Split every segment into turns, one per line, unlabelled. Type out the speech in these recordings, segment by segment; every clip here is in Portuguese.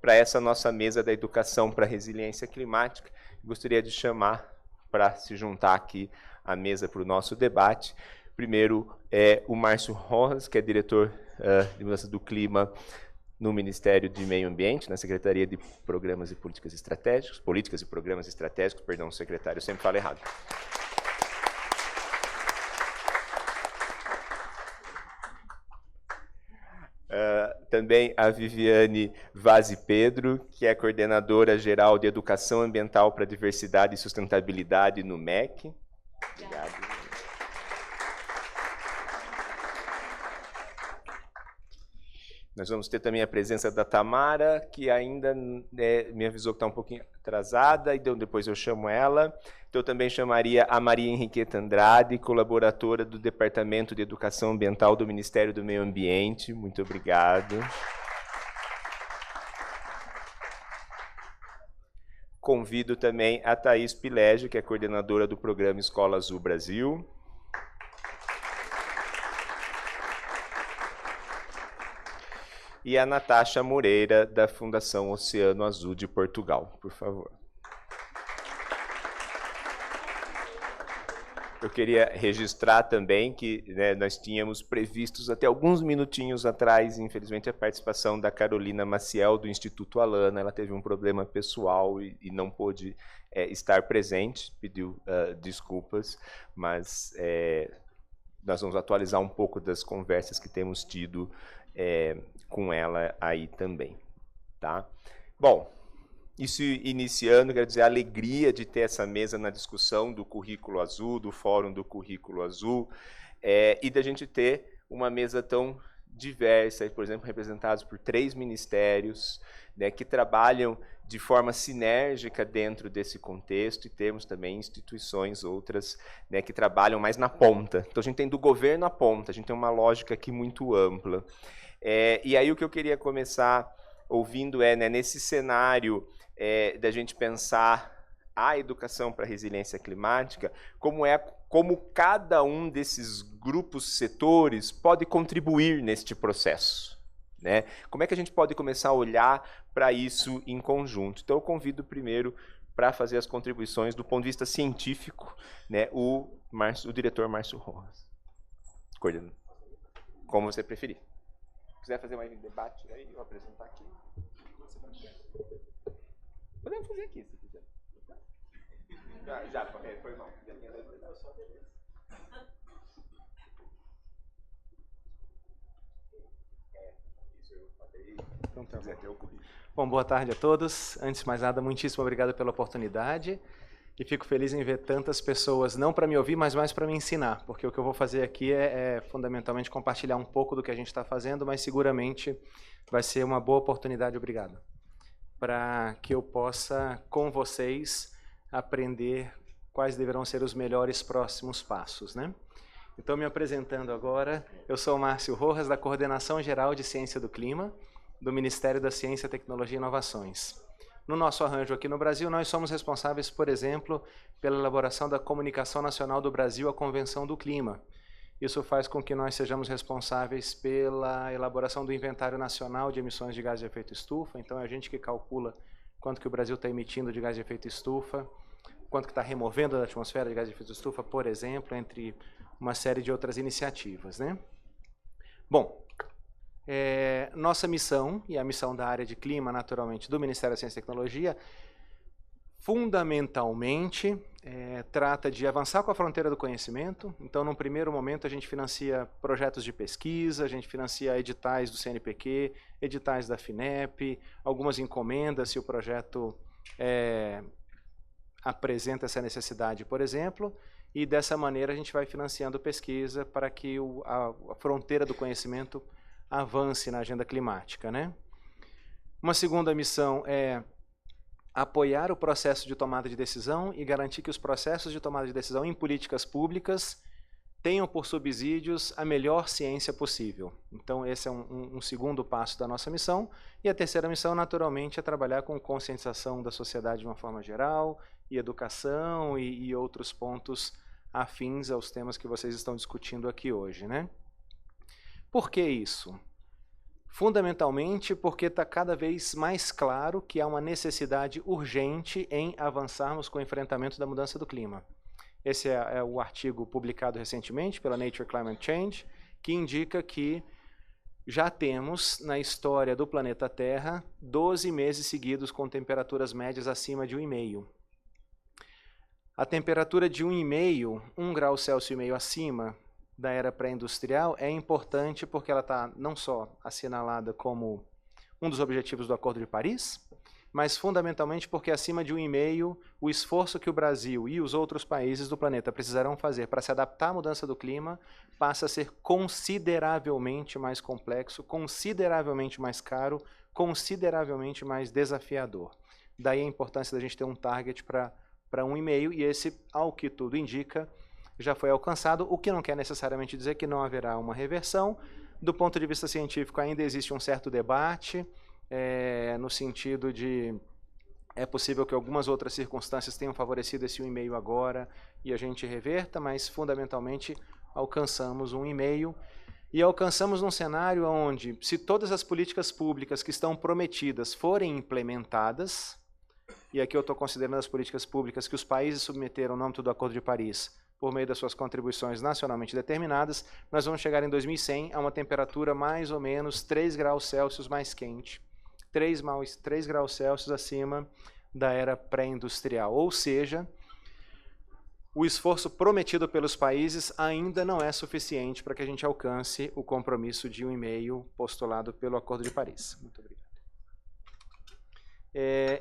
para essa nossa mesa da educação para a resiliência climática. Gostaria de chamar para se juntar aqui à mesa para o nosso debate. Primeiro é o Márcio Rojas, que é diretor de mudança do clima no Ministério de Meio Ambiente, na Secretaria de Programas e Políticas Estratégicos, Políticas e Programas Estratégicos, perdão, secretário, eu sempre falo errado. Também a Viviane Vaz Pedro, que é coordenadora geral de Educação Ambiental para Diversidade e Sustentabilidade no MEC. Obrigado. Nós vamos ter também a presença da Tamara, que ainda me avisou que está um pouquinho atrasada, então depois eu chamo ela. Então eu também chamaria a Maria Henriqueta Andrade, colaboradora do Departamento de Educação Ambiental do Ministério do Meio Ambiente. Muito obrigado. Convido também a Thaís Pilégio, que é coordenadora do Programa Escola Azul Brasil. E a Natasha Moreira, da Fundação Oceano Azul de Portugal, por favor. Eu queria registrar também que nós tínhamos previstos até alguns minutinhos atrás, infelizmente, a participação da Carolina Maciel, do Instituto Alana. Ela teve um problema pessoal e não pôde estar presente, pediu desculpas, mas nós vamos atualizar um pouco das conversas que temos tido com ela aí também, tá? Bom, isso iniciando, quero dizer, a alegria de ter essa mesa na discussão do Currículo Azul, do Fórum do Currículo Azul, e da gente ter uma mesa tão diversa, por exemplo, representados por 3 ministérios, que trabalham de forma sinérgica dentro desse contexto, e temos também instituições outras que trabalham mais na ponta. Então a gente tem do governo à ponta, a gente tem uma lógica aqui muito ampla. E aí o que eu queria começar ouvindo nesse cenário da gente pensar a educação para a resiliência climática, como cada um desses grupos, setores, pode contribuir neste processo. Como é que a gente pode começar a olhar para isso em conjunto? Então eu convido primeiro para fazer as contribuições do ponto de vista científico, o diretor Márcio Rojas. Como você preferir. Se quiser fazer mais debate, aí eu vou apresentar aqui. Podemos fazer aqui, se quiser. Já foi mal.
Então, tá bom, boa tarde a todos. Antes de mais nada, muitíssimo obrigado pela oportunidade. E fico feliz em ver tantas pessoas, não para me ouvir, mas mais para me ensinar, porque o que eu vou fazer aqui é fundamentalmente compartilhar um pouco do que a gente está fazendo, mas seguramente vai ser uma boa oportunidade, obrigado, para que eu possa, com vocês, aprender quais deverão ser os melhores próximos passos, Então, me apresentando agora, eu sou o Márcio Rojas, da Coordenação Geral de Ciência do Clima, do Ministério da Ciência, Tecnologia e Inovações. No nosso arranjo aqui no Brasil, nós somos responsáveis, por exemplo, pela elaboração da Comunicação Nacional do Brasil à Convenção do Clima. Isso faz com que nós sejamos responsáveis pela elaboração do Inventário Nacional de Emissões de Gás de Efeito Estufa. Então, é a gente que calcula quanto que o Brasil está emitindo de gás de efeito estufa, quanto que está removendo da atmosfera de gás de efeito estufa, por exemplo, entre uma série de outras iniciativas, Bom, nossa missão, e a missão da área de clima, naturalmente, do Ministério da Ciência e Tecnologia, fundamentalmente, trata de avançar com a fronteira do conhecimento. Então, num primeiro momento, a gente financia projetos de pesquisa, a gente financia editais do CNPq, editais da FINEP, algumas encomendas, se o projeto apresenta essa necessidade, por exemplo, e dessa maneira a gente vai financiando pesquisa para que a fronteira do conhecimento avance na agenda climática, Uma segunda missão é apoiar o processo de tomada de decisão e garantir que os processos de tomada de decisão em políticas públicas tenham por subsídios a melhor ciência possível. Então, esse é um segundo passo da nossa missão. E a terceira missão, naturalmente, é trabalhar com conscientização da sociedade de uma forma geral, e educação e outros pontos afins aos temas que vocês estão discutindo aqui hoje, Por que isso? Fundamentalmente porque está cada vez mais claro que há uma necessidade urgente em avançarmos com o enfrentamento da mudança do clima. Esse é o artigo publicado recentemente pela Nature Climate Change, que indica que já temos, na história do planeta Terra, 12 meses seguidos com temperaturas médias acima de 1,5. A temperatura de 1,5, 1 grau Celsius e meio acima da era pré-industrial, é importante porque ela está não só assinalada como um dos objetivos do Acordo de Paris, mas fundamentalmente porque acima de 1,5, o esforço que o Brasil e os outros países do planeta precisarão fazer para se adaptar à mudança do clima passa a ser consideravelmente mais complexo, consideravelmente mais caro, consideravelmente mais desafiador. Daí a importância da gente ter um target para 1,5, e esse, ao que tudo indica, já foi alcançado, o que não quer necessariamente dizer que não haverá uma reversão. Do ponto de vista científico, ainda existe um certo debate, no sentido de é possível que algumas outras circunstâncias tenham favorecido esse 1,5 agora e a gente reverta, mas fundamentalmente alcançamos 1,5 e alcançamos num cenário onde, se todas as políticas públicas que estão prometidas forem implementadas, e aqui eu estou considerando as políticas públicas que os países submeteram no âmbito do Acordo de Paris, por meio das suas contribuições nacionalmente determinadas, nós vamos chegar em 2100 a uma temperatura mais ou menos 3 graus Celsius mais quente, 3 graus Celsius acima da era pré-industrial. Ou seja, o esforço prometido pelos países ainda não é suficiente para que a gente alcance o compromisso de 1,5 postulado pelo Acordo de Paris. Muito obrigado.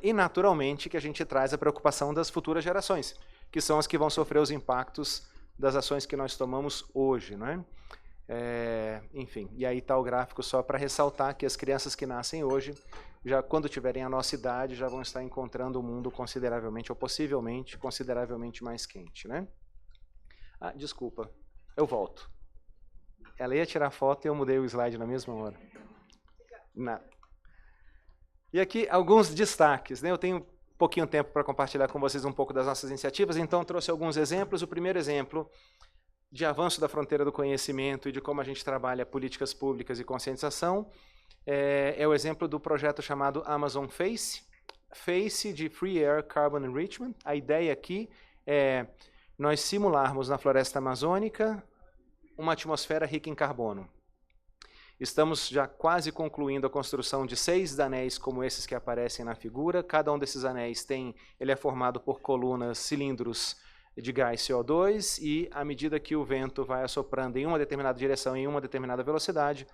E, naturalmente, que a gente traz a preocupação das futuras gerações, que são as que vão sofrer os impactos das ações que nós tomamos hoje, não é? Enfim, e aí está o gráfico só para ressaltar que as crianças que nascem hoje, já quando tiverem a nossa idade, já vão estar encontrando um mundo consideravelmente, ou possivelmente, consideravelmente mais quente, né? Ah, desculpa, eu volto. Ela ia tirar foto e eu mudei o slide na mesma hora. Nada. E aqui alguns destaques, né? Eu tenho pouquinho tempo para compartilhar com vocês um pouco das nossas iniciativas, então trouxe alguns exemplos. O primeiro exemplo de avanço da fronteira do conhecimento e de como a gente trabalha políticas públicas e conscientização é o exemplo do projeto chamado Amazon Face, Face de Free Air Carbon Enrichment. A ideia aqui é nós simularmos na floresta amazônica uma atmosfera rica em carbono. Estamos já quase concluindo a construção de 6 anéis como esses que aparecem na figura. Cada um desses anéis ele é formado por colunas, cilindros de gás CO2 e, à medida que o vento vai assoprando em uma determinada direção e em uma determinada velocidade,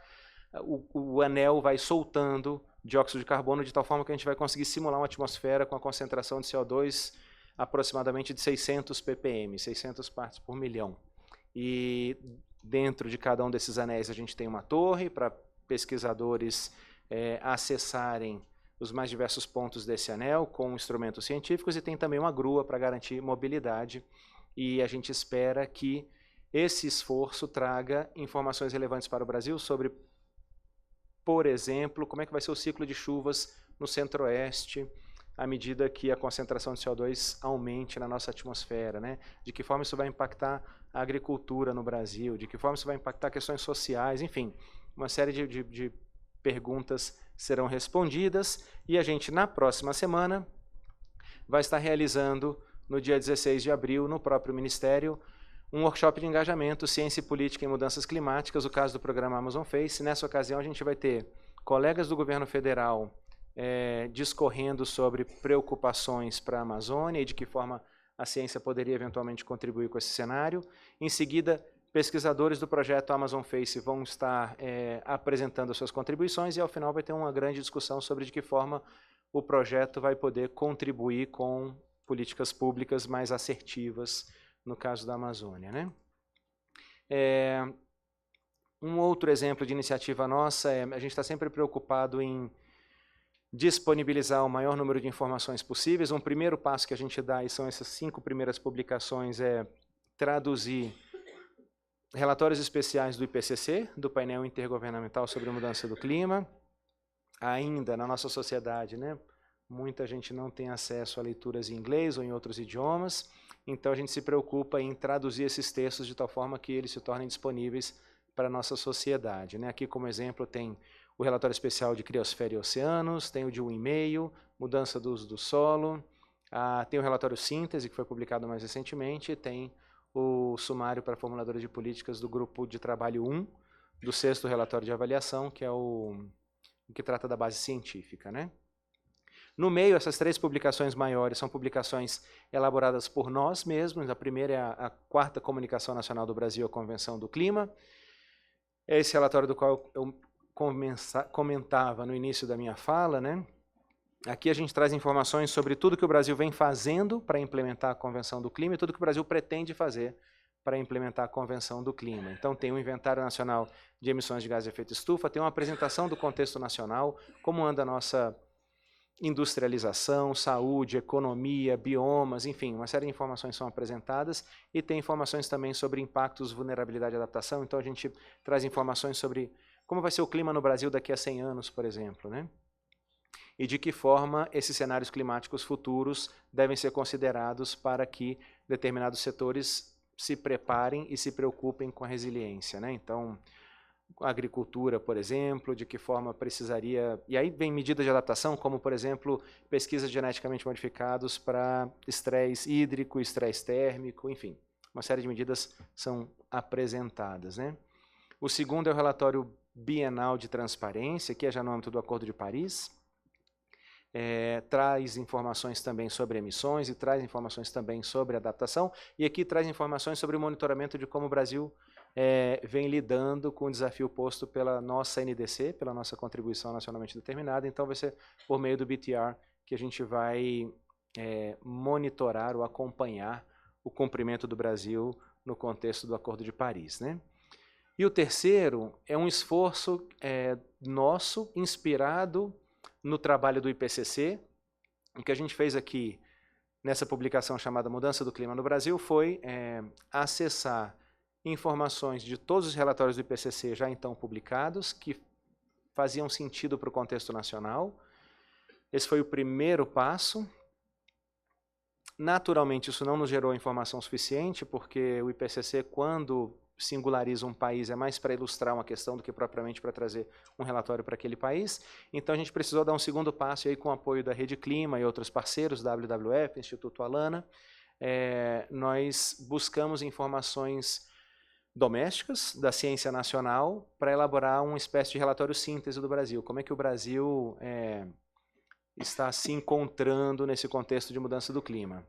o anel vai soltando dióxido de carbono de tal forma que a gente vai conseguir simular uma atmosfera com a concentração de CO2 aproximadamente de 600 ppm, 600 partes por milhão. E dentro de cada um desses anéis a gente tem uma torre para pesquisadores acessarem os mais diversos pontos desse anel com instrumentos científicos, e tem também uma grua para garantir mobilidade, e a gente espera que esse esforço traga informações relevantes para o Brasil sobre, por exemplo, como é que vai ser o ciclo de chuvas no centro-oeste à medida que a concentração de CO2 aumente na nossa atmosfera, né? De que forma isso vai impactar a agricultura no Brasil, de que forma isso vai impactar questões sociais, enfim, uma série de perguntas serão respondidas, e a gente, na próxima semana, vai estar realizando, no dia 16 de abril, no próprio Ministério, um workshop de engajamento, ciência e política em mudanças climáticas, o caso do programa Amazon Face. Nessa ocasião, a gente vai ter colegas do governo federal discorrendo sobre preocupações para a Amazônia e de que forma a ciência poderia eventualmente contribuir com esse cenário. Em seguida, pesquisadores do projeto Amazon Face vão estar apresentando suas contribuições, e ao final vai ter uma grande discussão sobre de que forma o projeto vai poder contribuir com políticas públicas mais assertivas no caso da Amazônia, né? Um outro exemplo de iniciativa nossa a gente está sempre preocupado em disponibilizar o maior número de informações possíveis. Um primeiro passo que a gente dá, e são essas 5 primeiras publicações, é traduzir relatórios especiais do IPCC, do Painel Intergovernamental sobre a Mudança do Clima. Ainda na nossa sociedade, né, muita gente não tem acesso a leituras em inglês ou em outros idiomas, então a gente se preocupa em traduzir esses textos de tal forma que eles se tornem disponíveis para a nossa sociedade, né? Aqui, como exemplo, tem o relatório especial de Criosfera e Oceanos, tem o de 1,5, mudança do uso do solo, tem o relatório síntese, que foi publicado mais recentemente, e tem o sumário para formuladores de políticas do grupo de trabalho 1, do 6º relatório de avaliação, que é o que trata da base científica, né? No meio, essas 3 publicações maiores são publicações elaboradas por nós mesmos. A primeira é a 4ª Comunicação Nacional do Brasil, a Convenção do Clima. É esse relatório do qual eu comentava no início da minha fala, né? Aqui a gente traz informações sobre tudo que o Brasil vem fazendo para implementar a Convenção do Clima e tudo que o Brasil pretende fazer para implementar a Convenção do Clima. Então tem um inventário nacional de emissões de gás de efeito estufa, tem uma apresentação do contexto nacional, como anda a nossa industrialização, saúde, economia, biomas, enfim, uma série de informações são apresentadas e tem informações também sobre impactos, vulnerabilidade e adaptação. Então a gente traz informações sobre como vai ser o clima no Brasil daqui a 100 anos, por exemplo, né? E de que forma esses cenários climáticos futuros devem ser considerados para que determinados setores se preparem e se preocupem com a resiliência, né? Então, a agricultura, por exemplo, de que forma precisaria... E aí vem medidas de adaptação, como, por exemplo, pesquisas geneticamente modificados para estresse hídrico, estresse térmico, enfim. Uma série de medidas são apresentadas, né? O segundo é o relatório bienal de transparência, que é já no âmbito do Acordo de Paris. Traz informações também sobre emissões e traz informações também sobre adaptação. E aqui traz informações sobre o monitoramento de como o Brasil vem lidando com o desafio posto pela nossa NDC, pela nossa contribuição nacionalmente determinada. Então vai ser por meio do BTR que a gente vai monitorar ou acompanhar o cumprimento do Brasil no contexto do Acordo de Paris, né? E o terceiro é um esforço nosso, inspirado no trabalho do IPCC. O que a gente fez aqui nessa publicação chamada Mudança do Clima no Brasil foi acessar informações de todos os relatórios do IPCC já então publicados, que faziam sentido para o contexto nacional. Esse foi o primeiro passo. Naturalmente, isso não nos gerou informação suficiente, porque o IPCC, quando singulariza um país, é mais para ilustrar uma questão do que propriamente para trazer um relatório para aquele país. Então a gente precisou dar um segundo passo, e aí com o apoio da Rede Clima e outros parceiros, WWF, Instituto Alana, nós buscamos informações domésticas da ciência nacional para elaborar uma espécie de relatório síntese do Brasil. Como é que o Brasil está se encontrando nesse contexto de mudança do clima?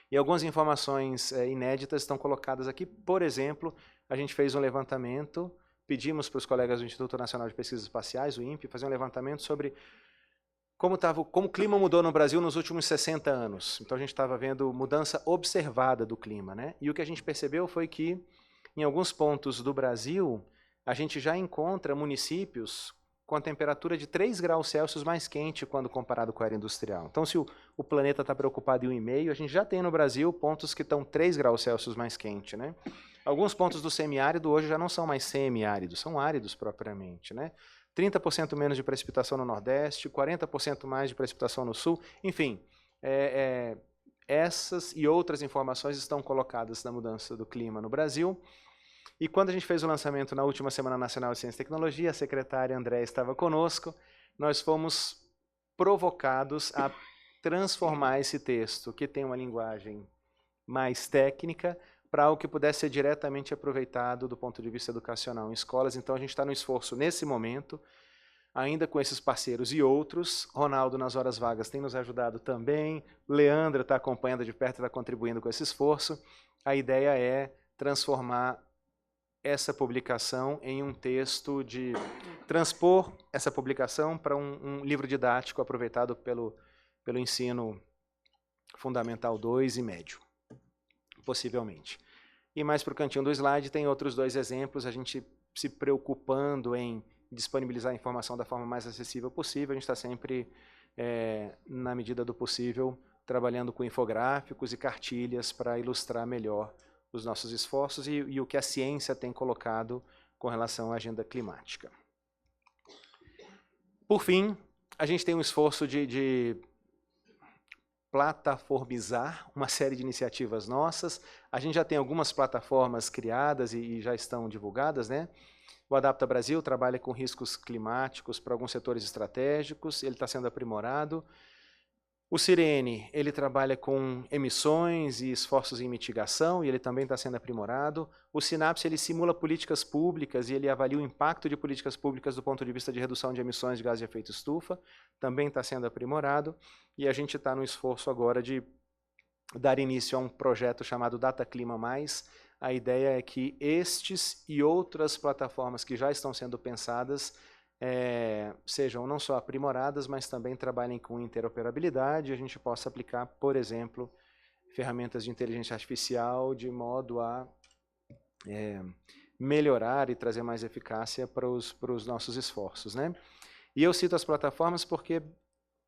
E algumas informações inéditas estão colocadas aqui. Por exemplo, a gente fez um levantamento, pedimos para os colegas do Instituto Nacional de Pesquisas Espaciais, o INPE, fazer um levantamento sobre como o clima mudou no Brasil nos últimos 60 anos. Então a gente estava vendo mudança observada do clima, né? E o que a gente percebeu foi que, em alguns pontos do Brasil, a gente já encontra municípios com a temperatura de 3 graus Celsius mais quente quando comparado com a era industrial. Então, se o planeta está preocupado em 1,5, a gente já tem no Brasil pontos que estão 3 graus Celsius mais quente, né? Alguns pontos do semiárido hoje já não são mais semiáridos, são áridos propriamente, né? 30% menos de precipitação no Nordeste, 40% mais de precipitação no Sul, enfim, essas e outras informações estão colocadas na mudança do clima no Brasil. E quando a gente fez o lançamento na última Semana Nacional de Ciência e Tecnologia, a secretária André estava conosco, nós fomos provocados a transformar esse texto, que tem uma linguagem mais técnica, para algo que pudesse ser diretamente aproveitado do ponto de vista educacional em escolas. Então a gente está no esforço nesse momento, ainda com esses parceiros e outros. Ronaldo, nas horas vagas, tem nos ajudado também. Leandra está acompanhando de perto e está contribuindo com esse esforço. A ideia é transformar essa publicação em um texto de... transpor essa publicação para um livro didático aproveitado pelo ensino fundamental 2 e médio, possivelmente. E mais para o cantinho do slide tem outros 2 exemplos, a gente se preocupando em disponibilizar a informação da forma mais acessível possível. A gente está sempre, na medida do possível, trabalhando com infográficos e cartilhas para ilustrar melhor os nossos esforços e o que a ciência tem colocado com relação à agenda climática. Por fim, a gente tem um esforço de plataformizar uma série de iniciativas nossas. A gente já tem algumas plataformas criadas e já estão divulgadas, né? O Adapta Brasil trabalha com riscos climáticos para alguns setores estratégicos, ele está sendo aprimorado. O Sirene, ele trabalha com emissões e esforços em mitigação, e ele também está sendo aprimorado. O Sinapse, ele simula políticas públicas e ele avalia o impacto de políticas públicas do ponto de vista de redução de emissões de gás de efeito estufa, também está sendo aprimorado. E a gente está no esforço agora de dar início a um projeto chamado Data Clima Mais. A ideia é que estes e outras plataformas que já estão sendo pensadas sejam não só aprimoradas, mas também trabalhem com interoperabilidade, e a gente possa aplicar, por exemplo, ferramentas de inteligência artificial de modo a melhorar e trazer mais eficácia para os nossos esforços, né? E eu cito as plataformas porque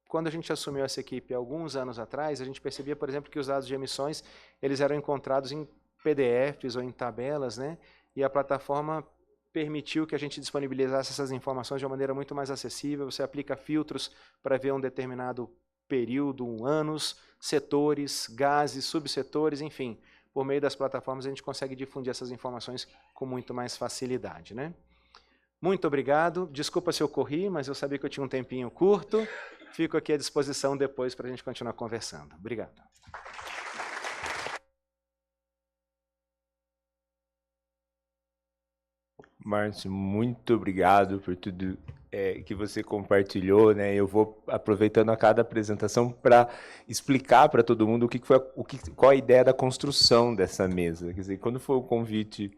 quando a gente assumiu essa equipe alguns anos atrás, a gente percebia, por exemplo, que os dados de emissões eles eram encontrados em PDFs ou em tabelas, né? E a plataforma permitiu que a gente disponibilizasse essas informações de uma maneira muito mais acessível. Você aplica filtros para ver um determinado período, anos, setores, gases, subsetores, enfim. Por meio das plataformas a gente consegue difundir essas informações com muito mais facilidade, né? Muito obrigado. Desculpa se eu corri, mas eu sabia que eu tinha um tempinho curto. Fico aqui à disposição depois para a gente continuar conversando. Obrigado.
Márcio, muito obrigado por tudo que você compartilhou, né? Eu vou aproveitando a cada apresentação para explicar para todo mundo qual a ideia da construção dessa mesa. Quer dizer, quando foi o convite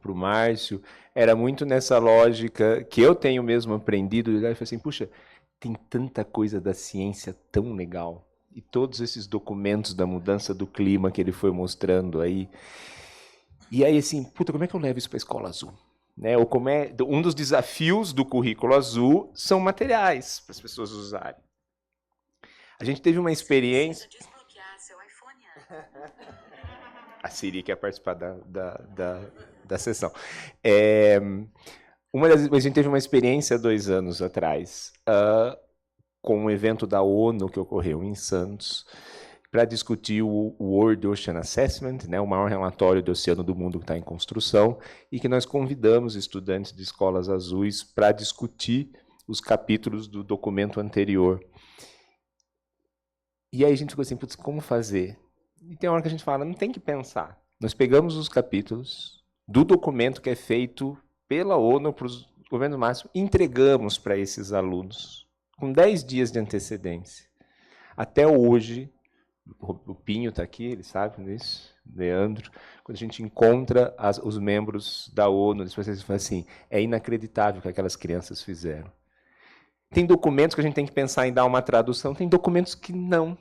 para o Márcio, era muito nessa lógica que eu tenho mesmo aprendido. Eu falei assim, puxa, tem tanta coisa da ciência tão legal. E todos esses documentos da mudança do clima que ele foi mostrando aí. E aí, assim, puta, como é que eu levo isso para a Escola Azul? Né? Ou um dos desafios do currículo azul são materiais para as pessoas usarem. A gente teve uma experiência... Desbloquear seu iPhone. A Siri quer participar da sessão. A gente teve uma experiência 2 anos atrás, com um evento da ONU que ocorreu em Santos, para discutir o World Ocean Assessment, né, o maior relatório do oceano do mundo que está em construção, e que nós convidamos estudantes de escolas azuis para discutir os capítulos do documento anterior. E aí a gente ficou assim, putz, como fazer? E tem uma hora que a gente fala, não tem que pensar. Nós pegamos os capítulos do documento que é feito pela ONU para os governos máximos e entregamos para esses alunos, com 10 dias de antecedência. Até hoje... O Pinho está aqui, ele sabe disso, Leandro. Quando a gente encontra os membros da ONU, eles falam assim, é inacreditável o que aquelas crianças fizeram. Tem documentos que a gente tem que pensar em dar uma tradução, tem documentos que não.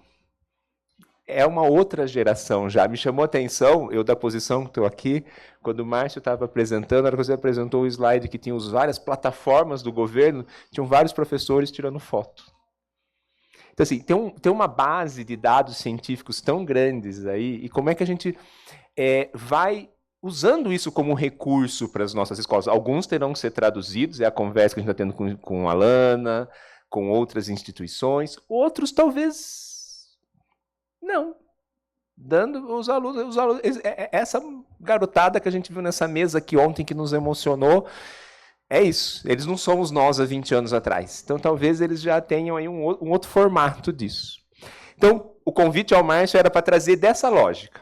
É uma outra geração já. Me chamou a atenção, eu da posição que estou aqui, quando o Márcio estava apresentando, na hora que você apresentou o slide que tinha várias plataformas do governo, tinham vários professores tirando foto. Então, assim, tem uma base de dados científicos tão grandes aí, e como é que a gente vai usando isso como recurso para as nossas escolas? Alguns terão que ser traduzidos, é a conversa que a gente está tendo com a Lana, com outras instituições, outros talvez não. Dando os alunos, essa garotada que a gente viu nessa mesa aqui ontem, que nos emocionou, é isso, eles não somos nós há 20 anos atrás. Então, talvez eles já tenham aí um outro formato disso. Então, o convite ao Márcio era para trazer dessa lógica.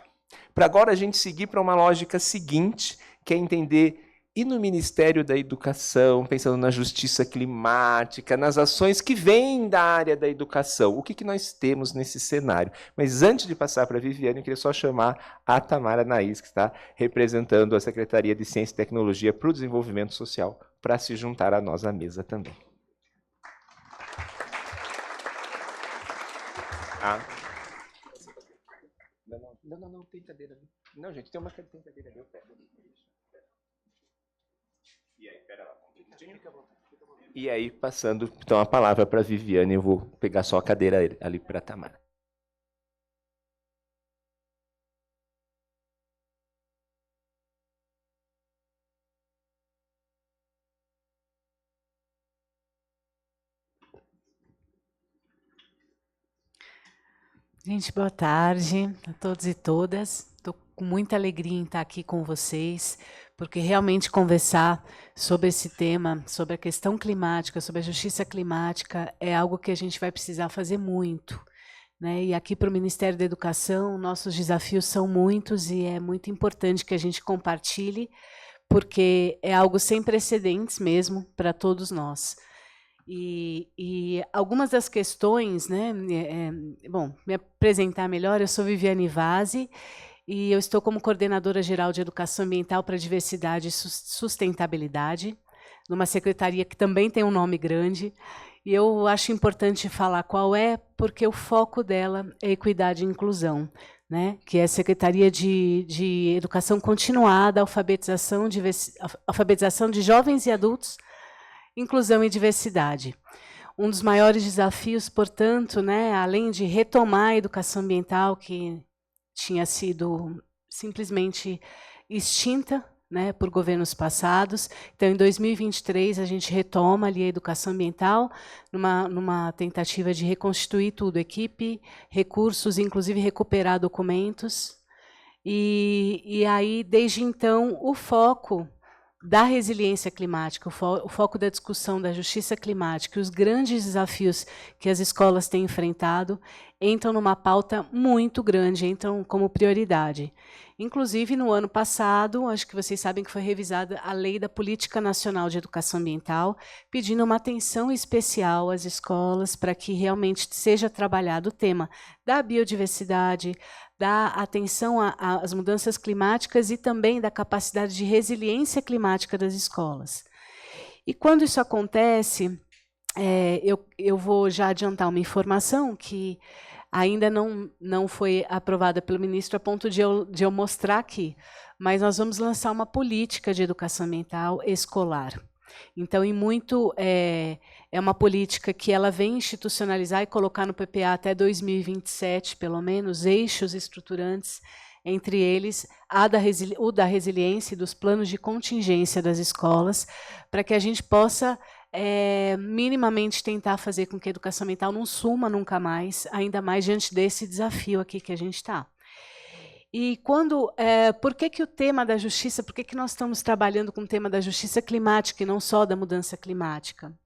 Para agora a gente seguir para uma lógica seguinte, que é entender, e no Ministério da Educação, pensando na justiça climática, nas ações que vêm da área da educação, o que nós temos nesse cenário? Mas antes de passar para a Viviane, eu queria só chamar a Tamara Naís, que está representando a Secretaria de Ciência e Tecnologia para o Desenvolvimento Social, para se juntar a nós à mesa também. Não, tem cadeira. Não, gente, tem cadeira ali, eu pego. E aí, pera lá. E aí, passando então a palavra para a Viviane, eu vou pegar só a cadeira ali para a Tamara.
Gente, boa tarde a todos e todas. Estou com muita alegria em estar aqui com vocês porque realmente conversar sobre esse tema, sobre a questão climática, sobre a justiça climática, é algo que a gente vai precisar fazer muito, né? E aqui para o Ministério da Educação, nossos desafios são muitos e é muito importante que a gente compartilhe, porque é algo sem precedentes mesmo para todos nós. E algumas das questões, né? Bom, me apresentar melhor, eu sou Viviane Vazzi, e eu estou como coordenadora geral de Educação Ambiental para Diversidade e Sustentabilidade, numa secretaria que também tem um nome grande. E eu acho importante falar qual é, porque o foco dela é equidade e inclusão, né? Que é a Secretaria de Educação Continuada, alfabetização de jovens e adultos, inclusão e diversidade. Um dos maiores desafios, portanto, né, além de retomar a educação ambiental, que tinha sido simplesmente extinta, né, por governos passados. Então, em 2023, a gente retoma ali a educação ambiental, numa tentativa de reconstituir tudo, equipe, recursos, inclusive recuperar documentos. E aí, desde então, o foco da resiliência climática, o foco da discussão da justiça climática, os grandes desafios que as escolas têm enfrentado, entram numa pauta muito grande, entram como prioridade. Inclusive, no ano passado, acho que vocês sabem que foi revisada a Lei da Política Nacional de Educação Ambiental, pedindo uma atenção especial às escolas para que realmente seja trabalhado o tema da biodiversidade, da atenção às mudanças climáticas e também da capacidade de resiliência climática das escolas. E quando isso acontece, eu vou já adiantar uma informação que ainda não foi aprovada pelo ministro a ponto de eu mostrar aqui, mas nós vamos lançar uma política de educação ambiental escolar. Então, é uma política que ela vem institucionalizar e colocar no PPA até 2027, pelo menos, eixos estruturantes, entre eles o da resiliência e dos planos de contingência das escolas, para que a gente possa minimamente tentar fazer com que a educação ambiental não suma nunca mais, ainda mais diante desse desafio aqui que a gente está. E por que o tema da justiça, por que nós estamos trabalhando com o tema da justiça climática e não só da mudança climática?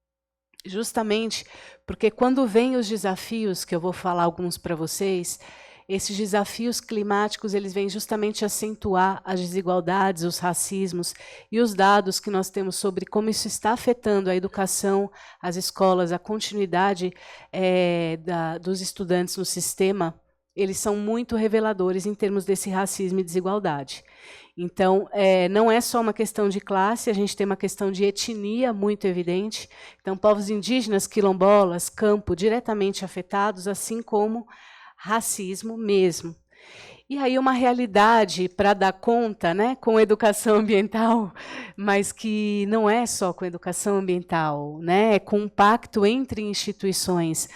Justamente porque quando vêm os desafios, que eu vou falar alguns para vocês, esses desafios climáticos, eles vêm justamente acentuar as desigualdades, os racismos e os dados que nós temos sobre como isso está afetando a educação, as escolas, a continuidade dos estudantes no sistema. Eles são muito reveladores em termos desse racismo e desigualdade. Então, não é só uma questão de classe, a gente tem uma questão de etnia muito evidente. Então, povos indígenas, quilombolas, campo, diretamente afetados, assim como racismo mesmo. E aí uma realidade para dar conta, né, com educação ambiental, mas que não é só com educação ambiental, né, é com um pacto entre instituições.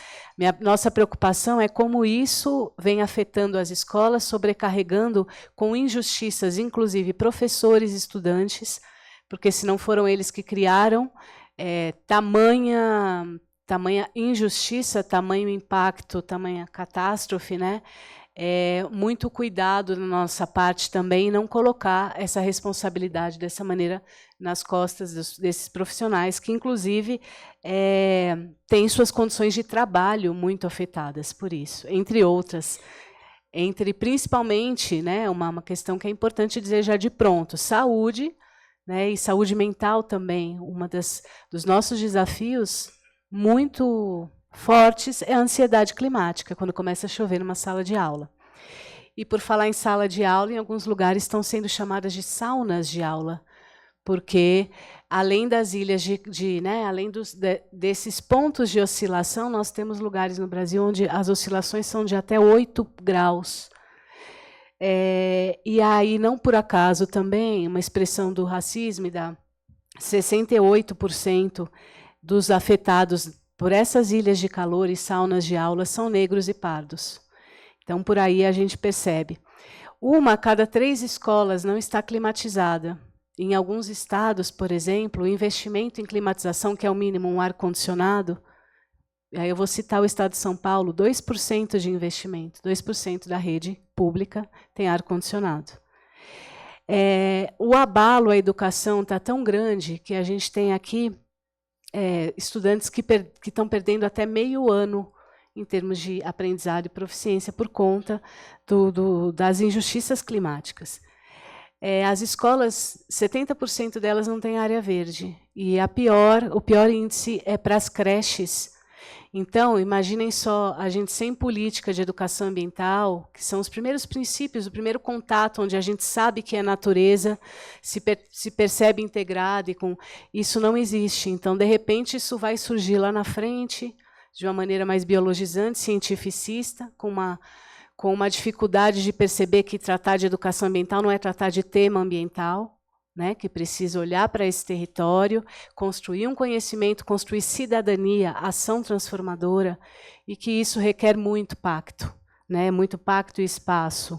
Nossa preocupação é como isso vem afetando as escolas, sobrecarregando com injustiças, inclusive professores e estudantes, porque se não foram eles que criaram, tamanha injustiça, tamanho impacto, tamanha catástrofe, né? Muito cuidado da nossa parte também não colocar essa responsabilidade dessa maneira nas costas desses profissionais que, inclusive, têm suas condições de trabalho muito afetadas por isso, entre outras. Principalmente, né, uma questão que é importante dizer já de pronto, saúde, né, e saúde mental também. Dos nossos desafios muito fortes é a ansiedade climática, quando começa a chover numa sala de aula. E por falar em sala de aula, em alguns lugares estão sendo chamadas de saunas de aula, porque além das ilhas além desses pontos de oscilação, nós temos lugares no Brasil onde as oscilações são de até 8 graus. E aí, não por acaso, também, uma expressão do racismo, 68% dos afetados por essas ilhas de calor e saunas de aula são negros e pardos. Então, por aí a gente percebe. 1 a cada 3 escolas não está climatizada. Em alguns estados, por exemplo, o investimento em climatização, que é o mínimo, um ar-condicionado, aí eu vou citar o estado de São Paulo, 2% de investimento, 2% da rede pública tem ar-condicionado. O abalo à educação está tão grande que a gente tem aqui estudantes que estão perdendo até meio ano em termos de aprendizado e proficiência por conta das injustiças climáticas. As escolas, 70% delas não têm área verde, e o pior índice é para as creches. Então, imaginem só, a gente sem política de educação ambiental, que são os primeiros princípios, o primeiro contato, onde a gente sabe que a natureza se percebe integrada, isso não existe. Então, de repente, isso vai surgir lá na frente, de uma maneira mais biologizante, cientificista, com uma dificuldade de perceber que tratar de educação ambiental não é tratar de tema ambiental, né, que precisa olhar para esse território, construir um conhecimento, construir cidadania, ação transformadora, e que isso requer muito pacto, né, muito pacto e espaço,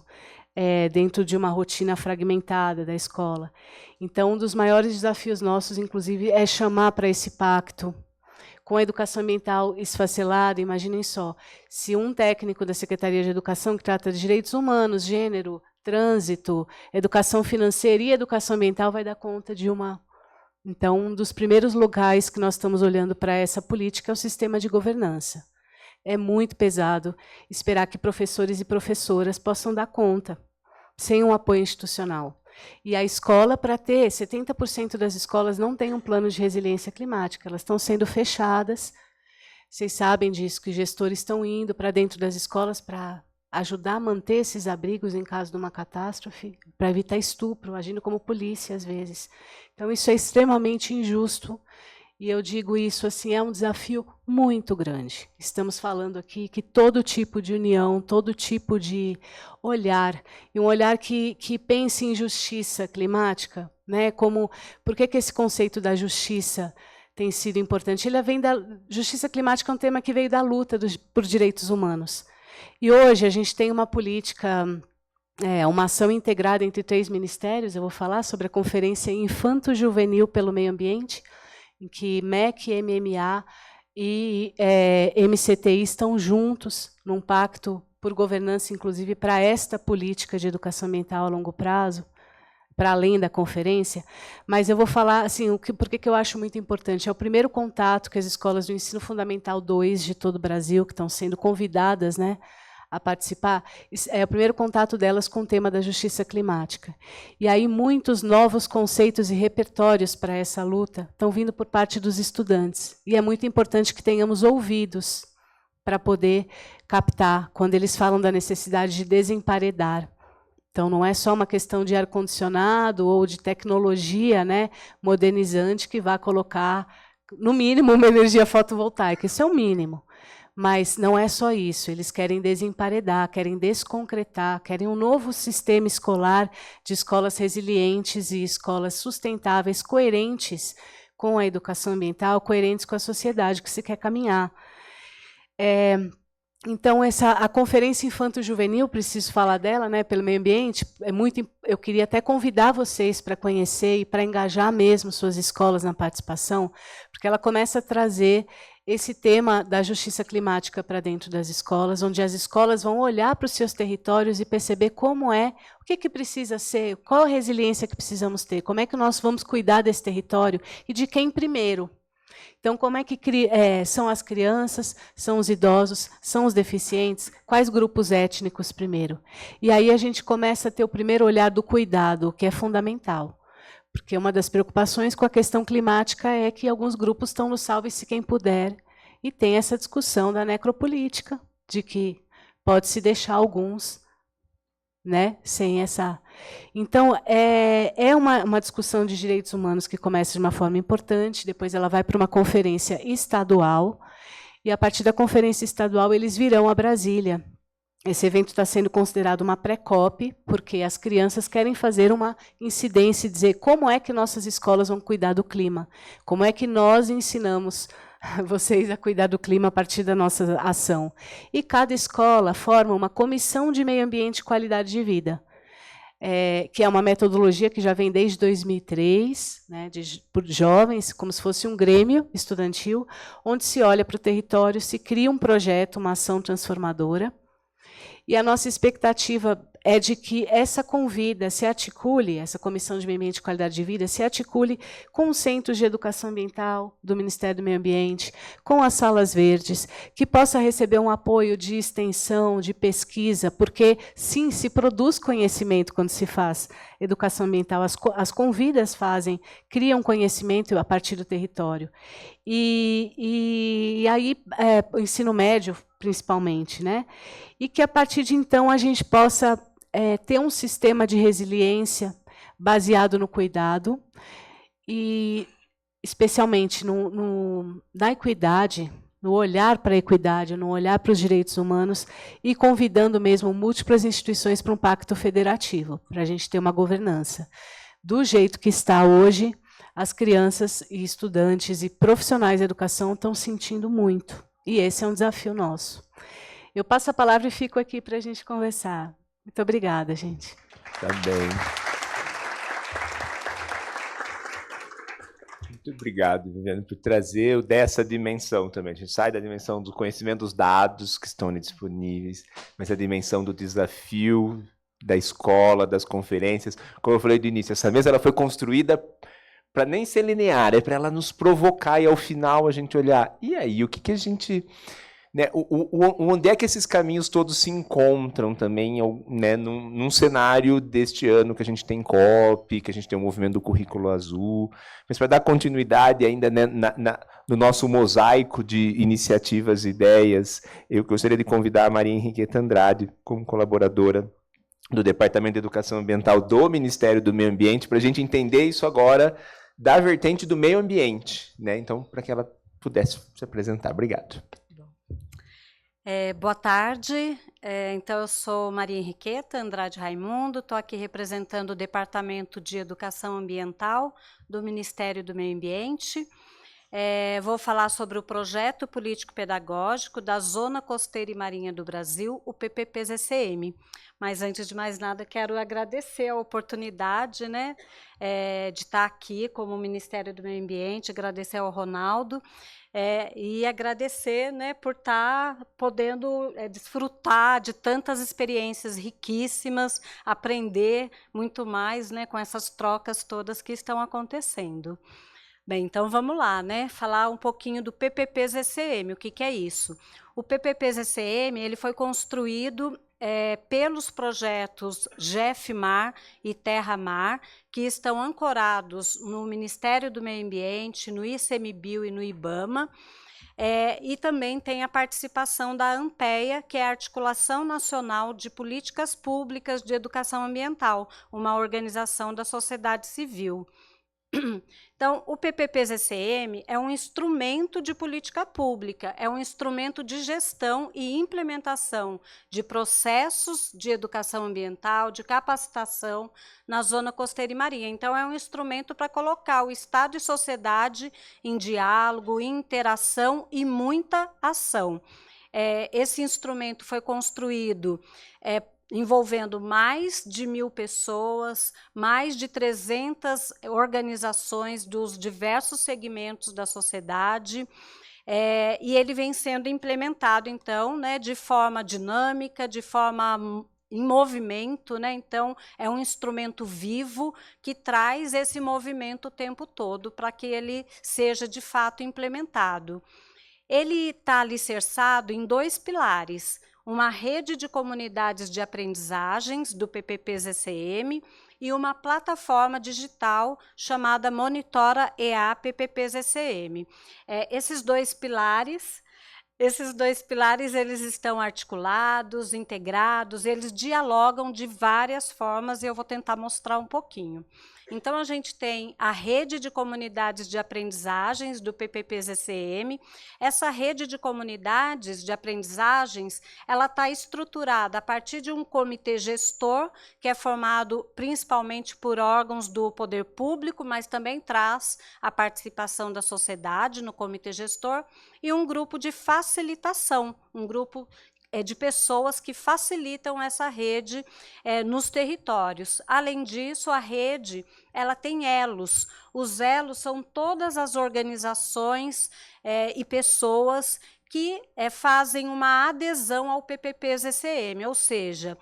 dentro de uma rotina fragmentada da escola. Então, um dos maiores desafios nossos, inclusive, é chamar para esse pacto. Com a educação ambiental esfacelada, imaginem só, se um técnico da Secretaria de Educação, que trata de direitos humanos, gênero, trânsito, educação financeira e educação ambiental, vai dar conta de uma... Então, um dos primeiros lugares que nós estamos olhando para essa política é o sistema de governança. É muito pesado esperar que professores e professoras possam dar conta, sem um apoio institucional. E a escola, para ter, 70% das escolas não têm um plano de resiliência climática, elas estão sendo fechadas. Vocês sabem disso, que gestores estão indo para dentro das escolas para ajudar a manter esses abrigos em caso de uma catástrofe, para evitar estupro, agindo como polícia às vezes. Então, isso é extremamente injusto, e eu digo isso assim, é um desafio muito grande. Estamos falando aqui que todo tipo de união, todo tipo de olhar, e um olhar que pense em justiça climática, né? Por que esse conceito da justiça tem sido importante? Ele vem da justiça climática, é um tema que veio da luta por direitos humanos. E hoje a gente tem uma política, uma ação integrada entre 3 ministérios. Eu vou falar sobre a Conferência Infanto-Juvenil pelo Meio Ambiente, em que MEC, MMA e MCTI estão juntos num pacto por governança, inclusive, para esta política de educação ambiental a longo prazo, para além da conferência. Mas eu vou falar assim, por que eu acho muito importante. É o primeiro contato que as escolas do Ensino Fundamental 2 de todo o Brasil, que estão sendo convidadas, né, a participar, é o primeiro contato delas com o tema da justiça climática. E aí muitos novos conceitos e repertórios para essa luta estão vindo por parte dos estudantes. E é muito importante que tenhamos ouvidos para poder captar quando eles falam da necessidade de desemparedar. Então, não é só uma questão de ar-condicionado ou de tecnologia, né, modernizante que vai colocar, no mínimo, uma energia fotovoltaica. Isso é o mínimo. Mas não é só isso. Eles querem desemparedar, querem desconcretar, querem um novo sistema escolar de escolas resilientes e escolas sustentáveis, coerentes com a educação ambiental, coerentes com a sociedade que se quer caminhar. Então, a Conferência Infanto-Juvenil, preciso falar dela, né, pelo meio ambiente, eu queria até convidar vocês para conhecer e para engajar mesmo suas escolas na participação, porque ela começa a trazer esse tema da justiça climática para dentro das escolas, onde as escolas vão olhar para os seus territórios e perceber o que precisa ser, qual a resiliência que precisamos ter, como é que nós vamos cuidar desse território e de quem primeiro. Então, como é que são as crianças, são os idosos, são os deficientes, quais grupos étnicos primeiro? E aí a gente começa a ter o primeiro olhar do cuidado, o que é fundamental. Porque uma das preocupações com a questão climática é que alguns grupos estão no salve-se quem puder, e tem essa discussão da necropolítica, de que pode-se deixar alguns, né, sem essa... Então, é uma discussão de direitos humanos que começa de uma forma importante, depois ela vai para uma conferência estadual, e a partir da conferência estadual eles virão a Brasília. Esse evento está sendo considerado uma pré-COP, porque as crianças querem fazer uma incidência e dizer como é que nossas escolas vão cuidar do clima, como é que nós ensinamos vocês a cuidar do clima a partir da nossa ação. E cada escola forma uma comissão de meio ambiente e qualidade de vida, que é uma metodologia que já vem desde 2003, né, por jovens, como se fosse um grêmio estudantil, onde se olha para o território, se cria um projeto, uma ação transformadora. E a nossa expectativa é de que essa convida se articule, essa Comissão de Meio Ambiente e Qualidade de Vida, se articule com os centros de educação ambiental do Ministério do Meio Ambiente, com as salas verdes, que possa receber um apoio de extensão, de pesquisa, porque, sim, se produz conhecimento quando se faz educação ambiental. As convidas criam conhecimento a partir do território. E aí, o ensino médio, principalmente, né? E que, a partir de então, a gente possa ter um sistema de resiliência baseado no cuidado, e especialmente na equidade, no olhar para a equidade, no olhar para os direitos humanos, e convidando mesmo múltiplas instituições para um pacto federativo, para a gente ter uma governança. Do jeito que está hoje, as crianças e estudantes e profissionais da educação estão sentindo muito, e esse é um desafio nosso. Eu passo a palavra e fico aqui para a gente conversar. Muito obrigada, gente.
Tá bem. Muito obrigado, Viviane, por trazer dessa dimensão também. A gente sai da dimensão do conhecimento dos dados que estão ali disponíveis, mas a dimensão do desafio da escola, das conferências. Como eu falei do início, essa mesa ela foi construída para nem ser linear, é para ela nos provocar e ao final a gente olhar, e aí, o que a gente... Né, onde é que esses caminhos todos se encontram também, né, num cenário deste ano que a gente tem COP, que a gente tem o movimento do Currículo Azul, mas para dar continuidade ainda, né, no nosso mosaico de iniciativas e ideias, eu gostaria de convidar a Maria Henriqueta Andrade como colaboradora do Departamento de Educação Ambiental do Ministério do Meio Ambiente, para a gente entender isso agora da vertente do meio ambiente, né? Então, para que ela pudesse se apresentar. Obrigado.
Boa tarde, então eu sou Maria Henriqueta Andrade Raimundo, estou aqui representando o Departamento de Educação Ambiental do Ministério do Meio Ambiente. Vou falar sobre o projeto político-pedagógico da Zona Costeira e Marinha do Brasil, o PPP-ZCM. Mas antes de mais nada, quero agradecer a oportunidade, né, de estar aqui como Ministério do Meio Ambiente, agradecer ao Ronaldo, e agradecer, né, por estar podendo desfrutar de tantas experiências riquíssimas, aprender muito mais, né, com essas trocas todas que estão acontecendo. Bem, então vamos lá, né, falar um pouquinho do PPP-ZCM, o que é isso? O PPP-ZCM ele foi construído pelos projetos GEF-Mar e Terra-Mar, que estão ancorados no Ministério do Meio Ambiente, no ICMBio e no IBAMA, e também tem a participação da ANPEA, que é a Articulação Nacional de Políticas Públicas de Educação Ambiental, uma organização da sociedade civil. Então, o PPP-ZCM é um instrumento de política pública, é um instrumento de gestão e implementação de processos de educação ambiental, de capacitação na zona costeira e marinha. Então, é um instrumento para colocar o Estado e sociedade em diálogo, em interação e muita ação. Esse instrumento foi construído envolvendo mais de 1.000 pessoas, mais de 300 organizações dos diversos segmentos da sociedade, e ele vem sendo implementado, então, né, de forma dinâmica, de forma em movimento, né? Então, é um instrumento vivo que traz esse movimento o tempo todo para que ele seja, de fato, implementado. Ele está alicerçado em 2 pilares: uma rede de comunidades de aprendizagens do PPP-ZCM e uma plataforma digital chamada Monitora EA PPP-ZCM. Esses dois pilares, eles estão articulados, integrados, eles dialogam de várias formas e eu vou tentar mostrar um pouquinho. Então, a gente tem a rede de comunidades de aprendizagens do PPP-ZCM. Essa rede de comunidades de aprendizagens, ela está estruturada a partir de um comitê gestor, que é formado principalmente por órgãos do poder público, mas também traz a participação da sociedade no comitê gestor, e um grupo de facilitação, um grupo de pessoas que facilitam essa rede nos territórios. Além disso, a rede ela tem elos. Os elos são todas as organizações e pessoas que fazem uma adesão ao PPP-ZCM, ou seja,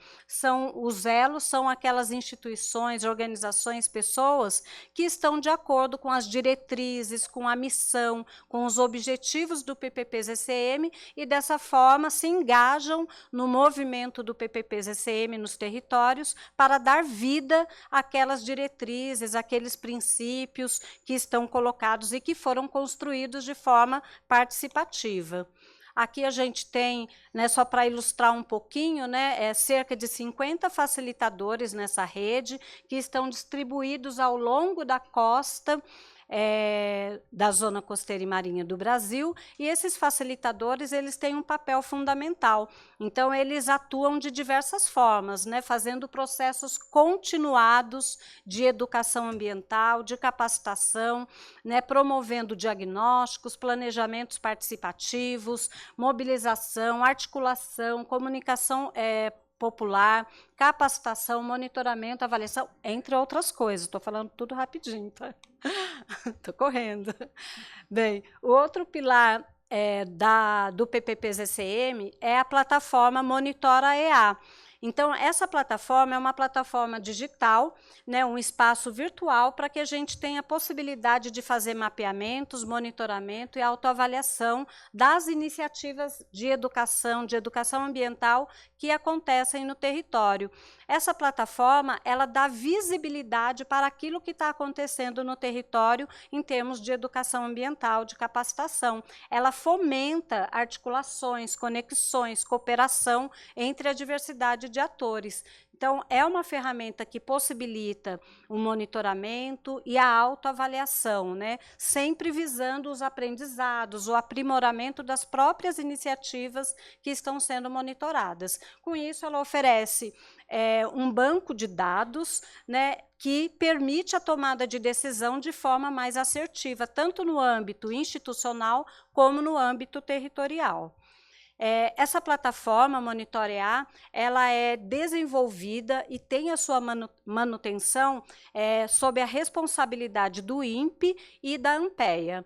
os elos são aquelas instituições, organizações, pessoas que estão de acordo com as diretrizes, com a missão, com os objetivos do PPP-ZCM e dessa forma se engajam no movimento do PPP-ZCM nos territórios para dar vida àquelas diretrizes, àqueles princípios que estão colocados e que foram construídos de forma participativa. Aqui a gente tem, né, só para ilustrar um pouquinho, né, cerca de 50 facilitadores nessa rede que estão distribuídos ao longo da costa da zona costeira e marinha do Brasil, e esses facilitadores eles têm um papel fundamental. Então, eles atuam de diversas formas, né, fazendo processos continuados de educação ambiental, de capacitação, né, promovendo diagnósticos, planejamentos participativos, mobilização, articulação, comunicação popular, capacitação, monitoramento, avaliação, entre outras coisas. Estou falando tudo rapidinho, tá? Estou correndo. Bem, o outro pilar do PPP-ZCM é a plataforma Monitora EA. Então, essa plataforma é uma plataforma digital, né, um espaço virtual para que a gente tenha a possibilidade de fazer mapeamentos, monitoramento e autoavaliação das iniciativas de educação ambiental que acontecem no território. Essa plataforma, ela dá visibilidade para aquilo que está acontecendo no território em termos de educação ambiental, de capacitação. Ela fomenta articulações, conexões, cooperação entre a diversidade de atores. Então, é uma ferramenta que possibilita o monitoramento e a autoavaliação, né? Sempre visando os aprendizados, o aprimoramento das próprias iniciativas que estão sendo monitoradas. Com isso, ela oferece um banco de dados, né, que permite a tomada de decisão de forma mais assertiva, tanto no âmbito institucional como no âmbito territorial. Essa plataforma Monitora EA, ela é desenvolvida e tem a sua manutenção sob a responsabilidade do INPE e da ANPEA.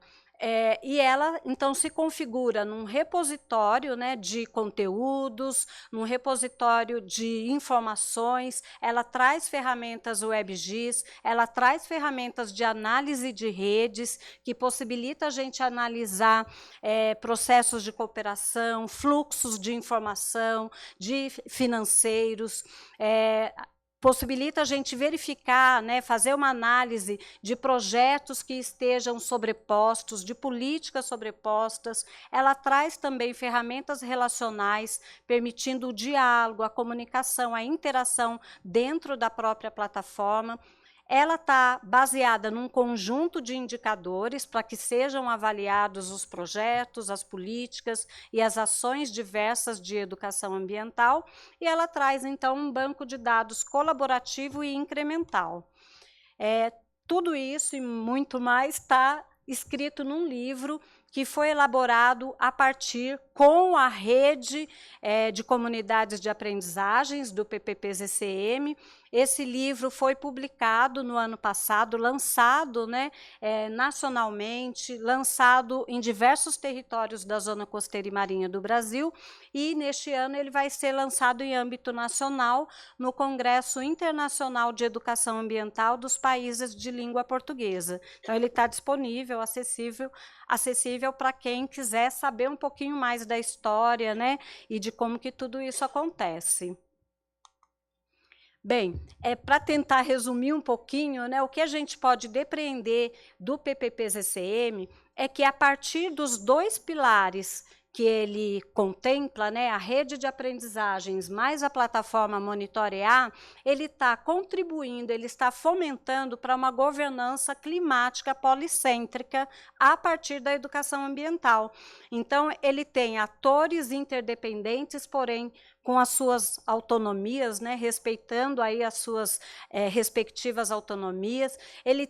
E ela, então, se configura num repositório, né, de conteúdos, num repositório de informações, ela traz ferramentas WebGIS, ela traz ferramentas de análise de redes, que possibilita a gente analisar processos de cooperação, fluxos de informação, de financeiros, possibilita a gente verificar, né, fazer uma análise de projetos que estejam sobrepostos, de políticas sobrepostas. Ela traz também ferramentas relacionais, permitindo o diálogo, a comunicação, a interação dentro da própria plataforma. Ela está baseada num conjunto de indicadores para que sejam avaliados os projetos, as políticas e as ações diversas de educação ambiental, e ela traz, então, um banco de dados colaborativo e incremental. Tudo isso e muito mais está escrito num livro que foi elaborado a partir com a rede de comunidades de aprendizagens do PPP-ZCM. Esse livro foi publicado no ano passado, lançado, né, nacionalmente, lançado em diversos territórios da zona costeira e marinha do Brasil, e neste ano ele vai ser lançado em âmbito nacional no Congresso Internacional de Educação Ambiental dos Países de Língua Portuguesa. Então, ele está disponível, acessível para quem quiser saber um pouquinho mais da história, né, e de como que tudo isso acontece. Bem, para tentar resumir um pouquinho, né, o que a gente pode depreender do PPP-ZCM é que, a partir dos dois pilares que ele contempla, né, a rede de aprendizagens mais a plataforma Monitora EA, ele está contribuindo, ele está fomentando para uma governança climática policêntrica a partir da educação ambiental. Então, ele tem atores interdependentes, porém com as suas autonomias, né, respeitando aí as suas respectivas autonomias. Ele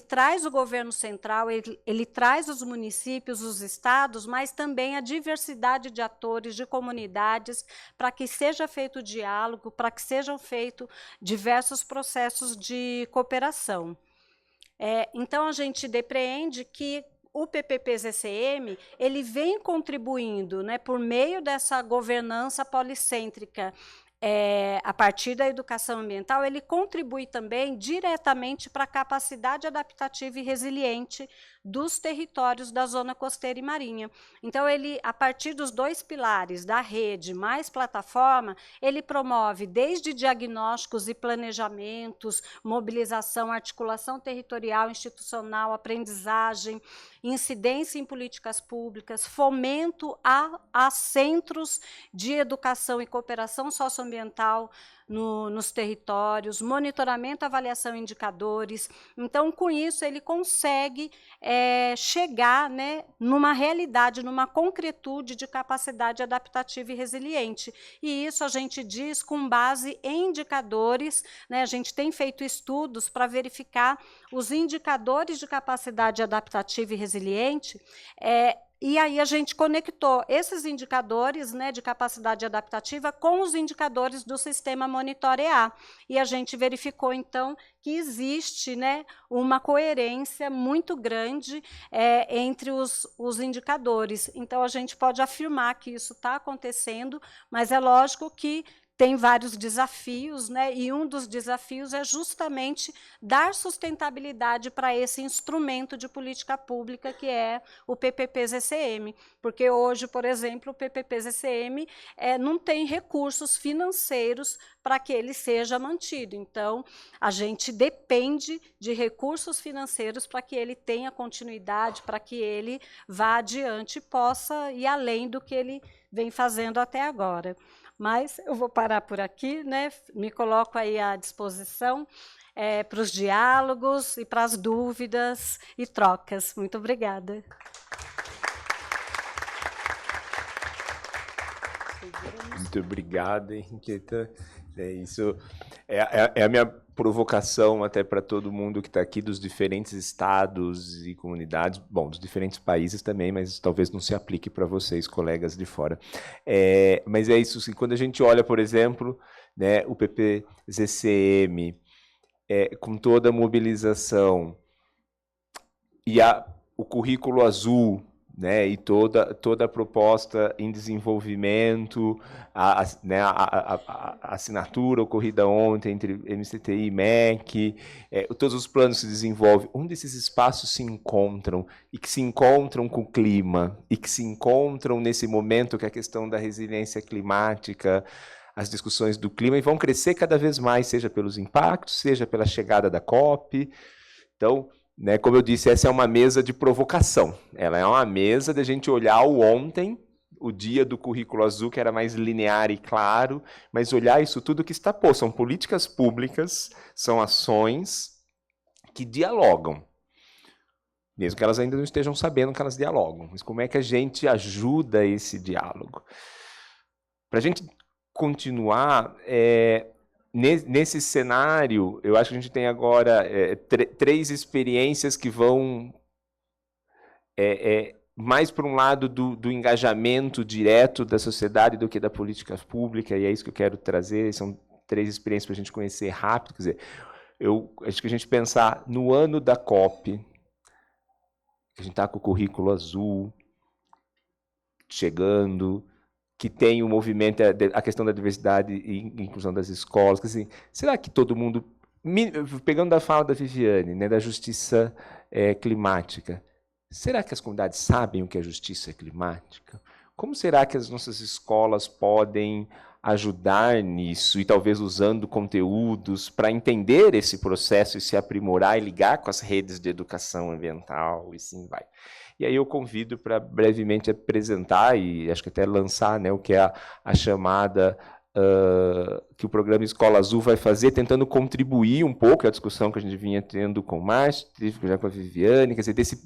traz o governo central, ele traz os municípios, os estados, mas também a diversidade de atores, de comunidades, para que seja feito diálogo, para que sejam feitos diversos processos de cooperação. Então, a gente depreende que o PPP-ZCM, ele vem contribuindo, né, por meio dessa governança policêntrica, a partir da educação ambiental, ele contribui também diretamente para a capacidade adaptativa e resiliente dos territórios da zona costeira e marinha. Então, ele, a partir dos 2 pilares, da rede mais plataforma, ele promove desde diagnósticos e planejamentos, mobilização, articulação territorial, institucional, aprendizagem, incidência em políticas públicas, fomento a centros de educação e cooperação socioambiental nos territórios, monitoramento, avaliação e indicadores. Então, com isso, ele consegue chegar, né, numa realidade, numa concretude de capacidade adaptativa e resiliente. E isso a gente diz com base em indicadores, né, a gente tem feito estudos para verificar os indicadores de capacidade adaptativa e resiliente, e aí a gente conectou esses indicadores, né, de capacidade adaptativa com os indicadores do sistema Monitorear. E a gente verificou, então, que existe, né, uma coerência muito grande entre os indicadores. Então, a gente pode afirmar que isso está acontecendo, mas é lógico que tem vários desafios, né? E um dos desafios é justamente dar sustentabilidade para esse instrumento de política pública que é o PPP-ZCM, porque hoje, por exemplo, o PPP-ZCM não tem recursos financeiros para que ele seja mantido. Então, a gente depende de recursos financeiros para que ele tenha continuidade, para que ele vá adiante e possa ir além do que ele vem fazendo até agora. Mas eu vou parar por aqui, né? Me coloco aí à disposição para os diálogos e para as dúvidas e trocas. Muito obrigada.
Muito obrigada, Henriqueta. Isso é a minha provocação até para todo mundo que está aqui dos diferentes estados e comunidades, bom, dos diferentes países também, mas talvez não se aplique para vocês, colegas de fora. Mas é isso, assim, quando a gente olha, por exemplo, né, o PPP-ZCM, com toda a mobilização e o currículo azul, né, e toda a proposta em desenvolvimento, a assinatura ocorrida ontem entre MCTI e MEC, todos os planos se desenvolvem, onde esses espaços se encontram, e que se encontram com o clima, e que se encontram nesse momento que é a questão da resiliência climática, as discussões do clima, e vão crescer cada vez mais, seja pelos impactos, seja pela chegada da COP. Então, né, como eu disse, essa é uma mesa de provocação. Ela é uma mesa de a gente olhar o ontem, o dia do currículo azul, que era mais linear e claro, mas olhar isso tudo que está posto. São políticas públicas, são ações que dialogam. Mesmo que elas ainda não estejam sabendo que elas dialogam. Mas como é que a gente ajuda esse diálogo? Para a gente continuar... Nesse cenário, eu acho que a gente tem agora 3 experiências que vão mais para um lado do engajamento direto da sociedade do que da política pública, e é isso que eu quero trazer. São 3 experiências para a gente conhecer rápido. Quer dizer, eu acho que a gente pensar no ano da COP, que a gente está com o currículo azul chegando, que tem o movimento, a questão da diversidade e inclusão das escolas. Assim, será que todo mundo, pegando da fala da Viviane, né, da justiça climática, será que as comunidades sabem o que é justiça climática? Como será que as nossas escolas podem ajudar nisso, e talvez usando conteúdos para entender esse processo e se aprimorar e ligar com as redes de educação ambiental, e sim vai. E aí eu convido para brevemente apresentar e acho que até lançar, né, o que é a chamada que o programa Escola Azul vai fazer, tentando contribuir um pouco à discussão que a gente vinha tendo com o Márcio, já com a Viviane, quer dizer,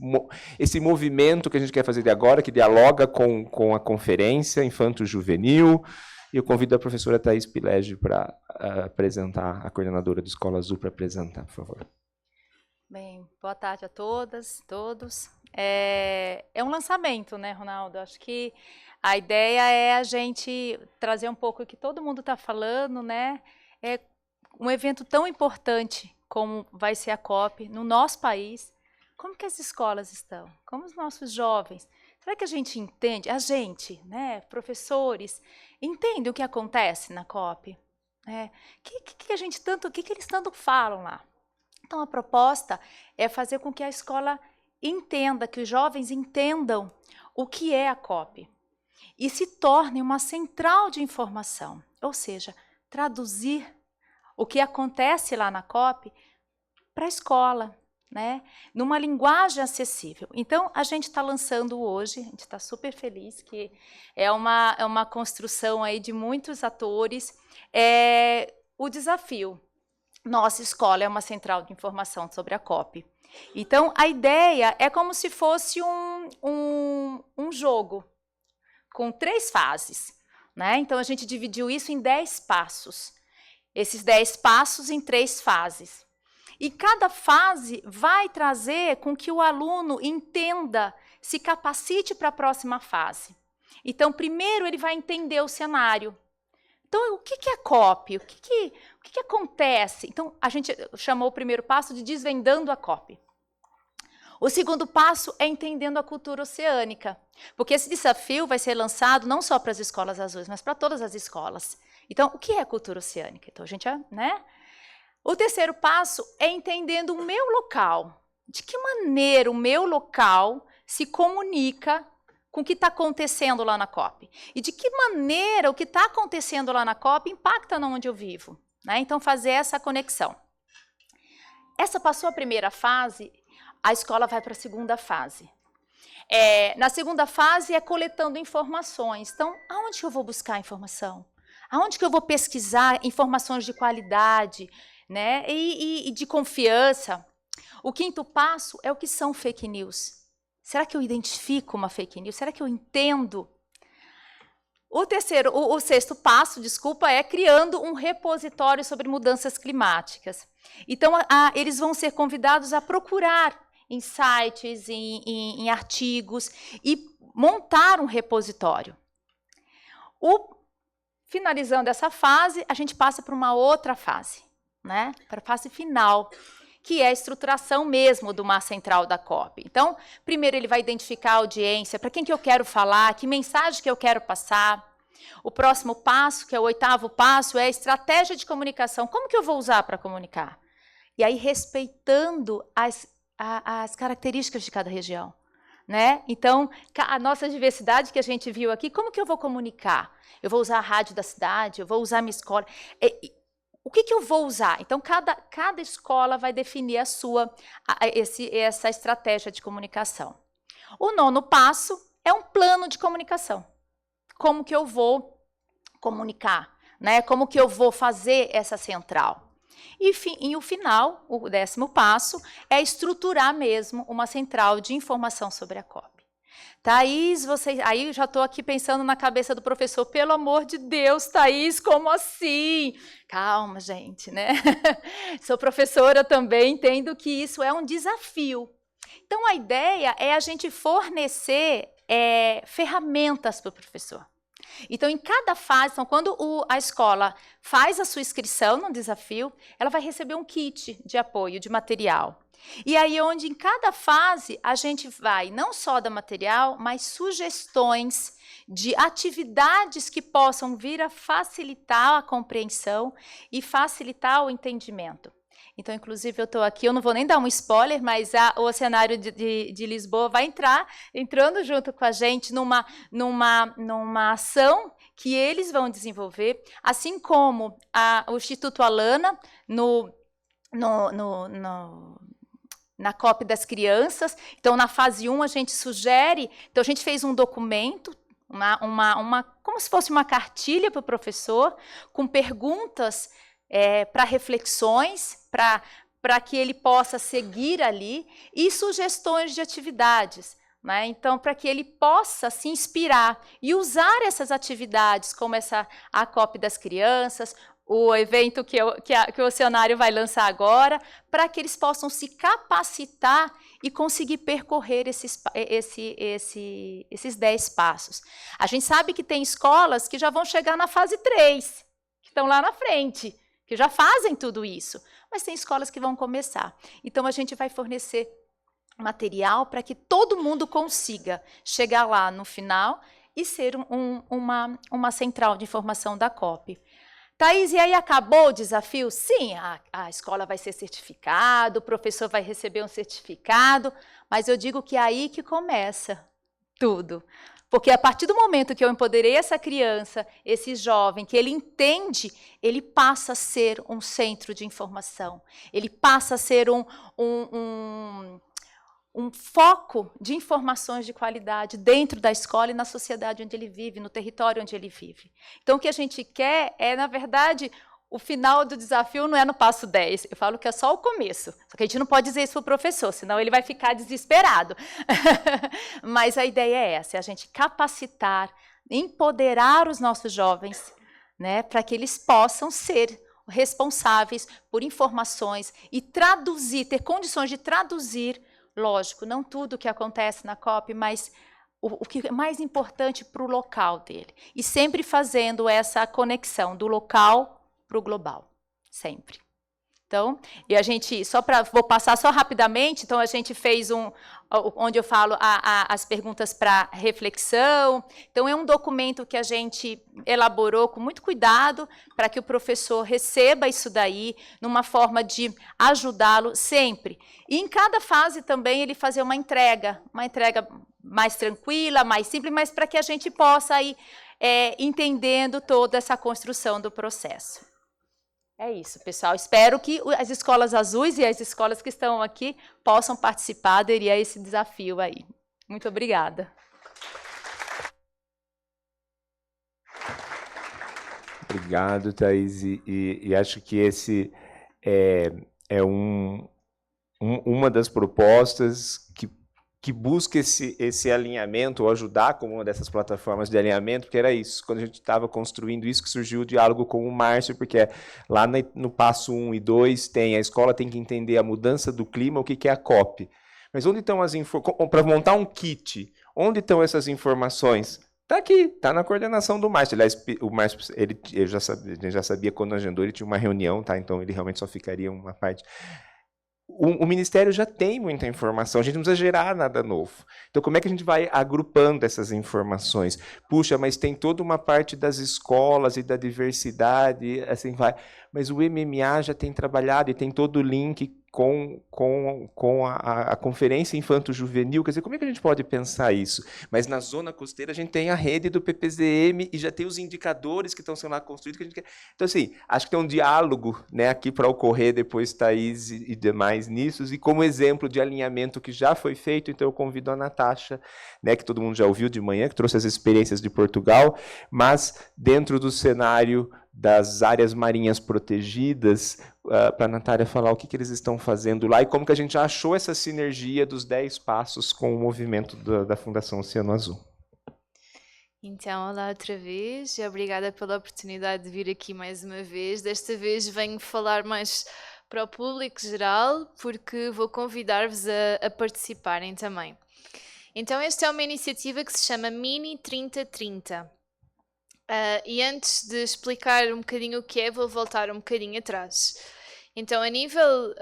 esse movimento que a gente quer fazer de agora, que dialoga com a conferência Infanto-Juvenil. E eu convido a professora Thaís Pileggi para apresentar, a coordenadora do Escola Azul, para apresentar, por favor.
Bem, boa tarde a todas, todos. É um lançamento, né, Ronaldo? Acho que a ideia é a gente trazer um pouco o que todo mundo está falando, né? É um evento tão importante como vai ser a COP no nosso país, Como que as escolas estão? Como os nossos jovens? Será que a gente entende? A gente, né, professores, entende o que acontece na COP? Que a gente tanto, o que eles tanto falam lá? Então, a proposta é fazer com que a escola entenda, que os jovens entendam o que é a COP e se torne uma central de informação, ou seja, traduzir o que acontece lá na COP para a escola, né? Numa linguagem acessível. Então, a gente está lançando hoje, a gente está super feliz, que é uma construção aí de muitos atores, o desafio. Nossa escola é uma central de informação sobre a COP. Então, a ideia é como se fosse um jogo com 3 fases, né? Então, a gente dividiu isso em 10 passos. Esses 10 passos em 3 fases. E cada fase vai trazer com que o aluno entenda, se capacite para a próxima fase. Então, primeiro ele vai entender o cenário. Então, o que é a COP? O que acontece? Então, a gente chamou o primeiro passo de desvendando a COP. O segundo passo é entendendo a cultura oceânica, porque esse desafio vai ser lançado não só para as escolas azuis, mas para todas as escolas. Então, o que é cultura oceânica? Então, a gente, né? O terceiro passo é entendendo o meu local. De que maneira o meu local se comunica com o que está acontecendo lá na COP? E de que maneira o que está acontecendo lá na COP impacta onde eu vivo? Né? Então, fazer essa conexão. Essa passou a primeira fase, a escola vai para a segunda fase. Na segunda fase é coletando informações. Então, aonde que eu vou buscar informação? Aonde que eu vou pesquisar informações de qualidade, né? e de confiança? O quinto passo é o que são fake news. Será que eu identifico uma fake news? Será que eu entendo? O sexto passo, é criando um repositório sobre mudanças climáticas. Então, eles vão ser convidados a procurar em sites, em artigos e montar um repositório. Finalizando essa fase, a gente passa para uma outra fase, né? Para a fase final, que é a estruturação mesmo de uma central da COP. Então, primeiro ele vai identificar a audiência, para quem que eu quero falar, que mensagem que eu quero passar. O próximo passo, que é o 8º passo, é a estratégia de comunicação. Como que eu vou usar para comunicar? E aí, respeitando as características de cada região. Né? Então, a nossa diversidade que a gente viu aqui, como que eu vou comunicar? Eu vou usar a rádio da cidade, eu vou usar a minha escola. O que eu vou usar? Então, cada escola vai definir essa estratégia de comunicação. O 9º passo é um plano de comunicação. Como que eu vou comunicar? Né? Como que eu vou fazer essa central? E o final, o 10º passo, é estruturar mesmo uma central de informação sobre a COP. Thaís, aí eu já estou aqui pensando na cabeça do professor, pelo amor de Deus, Thaís, como assim? Calma, gente, né? Sou professora também, entendo que isso é um desafio. Então, a ideia é a gente fornecer ferramentas para o professor. Então, em cada fase, quando a escola faz a sua inscrição no desafio, ela vai receber um kit de apoio, de material. E aí, onde em cada fase, a gente vai não só dar material, mas sugestões de atividades que possam vir a facilitar a compreensão e facilitar o entendimento. Então, inclusive, eu estou aqui, eu não vou nem dar um spoiler, mas o Oceanário de Lisboa vai entrando junto com a gente numa ação que eles vão desenvolver, assim como o Instituto Alana, na COP das crianças. Então, na fase 1, a gente sugere, então a gente fez um documento, como se fosse uma cartilha para o professor, com perguntas para reflexões, para que ele possa seguir ali, e sugestões de atividades. Né? Então, para que ele possa se inspirar e usar essas atividades, como a COP das crianças, o evento que o Oceanário vai lançar agora, para que eles possam se capacitar e conseguir percorrer esses 10 passos. A gente sabe que tem escolas que já vão chegar na fase 3, que estão lá na frente, que já fazem tudo isso, mas tem escolas que vão começar. Então, a gente vai fornecer material para que todo mundo consiga chegar lá no final e ser uma central de informação da COP. Thaís, e aí acabou o desafio? Sim, a escola vai ser certificada, o professor vai receber um certificado, mas eu digo que é aí que começa tudo. Porque a partir do momento que eu empoderei essa criança, esse jovem, que ele entende, ele passa a ser um centro de informação, ele passa a ser um foco de informações de qualidade dentro da escola e na sociedade onde ele vive, no território onde ele vive. Então, o que a gente quer é, na verdade, o final do desafio não é no passo 10. Eu falo que é só o começo. Só que a gente não pode dizer isso para o professor, senão ele vai ficar desesperado. Mas a ideia é essa, é a gente capacitar, empoderar os nossos jovens, né, para que eles possam ser responsáveis por informações e traduzir, ter condições de traduzir. Lógico, não tudo que acontece na COP, mas o que é mais importante para o local dele. E sempre fazendo essa conexão do local para o global, sempre. Então, e a gente, vou passar só rapidamente, então a gente fez onde eu falo as perguntas para reflexão. Então, é um documento que a gente elaborou com muito cuidado para que o professor receba isso daí, numa forma de ajudá-lo sempre. E em cada fase também ele fazer uma entrega mais tranquila, mais simples, mas para que a gente possa ir entendendo toda essa construção do processo. É isso, pessoal. Espero que as escolas azuis e as escolas que estão aqui possam participar, aderir a esse desafio aí. Muito obrigada.
Obrigado, Thaís. E acho que esse é uma das propostas que busca esse alinhamento, ou ajudar como uma dessas plataformas de alinhamento, porque era isso, quando a gente estava construindo isso, que surgiu o diálogo com o Márcio, porque lá no passo 1 e 2 a escola tem que entender a mudança do clima, o que é a COP. Mas onde estão as informações? Para montar um kit, onde estão essas informações? Está aqui, está na coordenação do Márcio. Aliás, o Márcio, ele já sabia quando agendou, ele tinha uma reunião, tá? Então ele realmente só ficaria uma parte. O Ministério já tem muita informação, a gente não precisa gerar nada novo. Então, como é que a gente vai agrupando essas informações? Puxa, mas tem toda uma parte das escolas e da diversidade, assim vai. Mas o MMA já tem trabalhado e tem todo o link com a Conferência Infanto-Juvenil. Quer dizer, como é que a gente pode pensar isso? Mas na zona costeira a gente tem a rede do PPZM e já tem os indicadores que estão sendo lá construídos. Que a gente quer. Então, assim, acho que tem um diálogo, né, aqui para ocorrer depois, Thaís e demais nisso, e como exemplo de alinhamento que já foi feito, então eu convido a Natasha, né, que todo mundo já ouviu de manhã, que trouxe as experiências de Portugal, mas dentro do cenário das áreas marinhas protegidas, para a Natália falar o que eles estão fazendo lá e como que a gente já achou essa sinergia dos 10 passos com o movimento da Fundação Oceano Azul.
Então, olá outra vez, obrigada pela oportunidade de vir aqui mais uma vez. Desta vez venho falar mais para o público geral, porque vou convidar-vos a participarem também. Então, esta é uma iniciativa que se chama Mini 3030. E antes de explicar um bocadinho o que é, vou voltar um bocadinho atrás. Então, a nível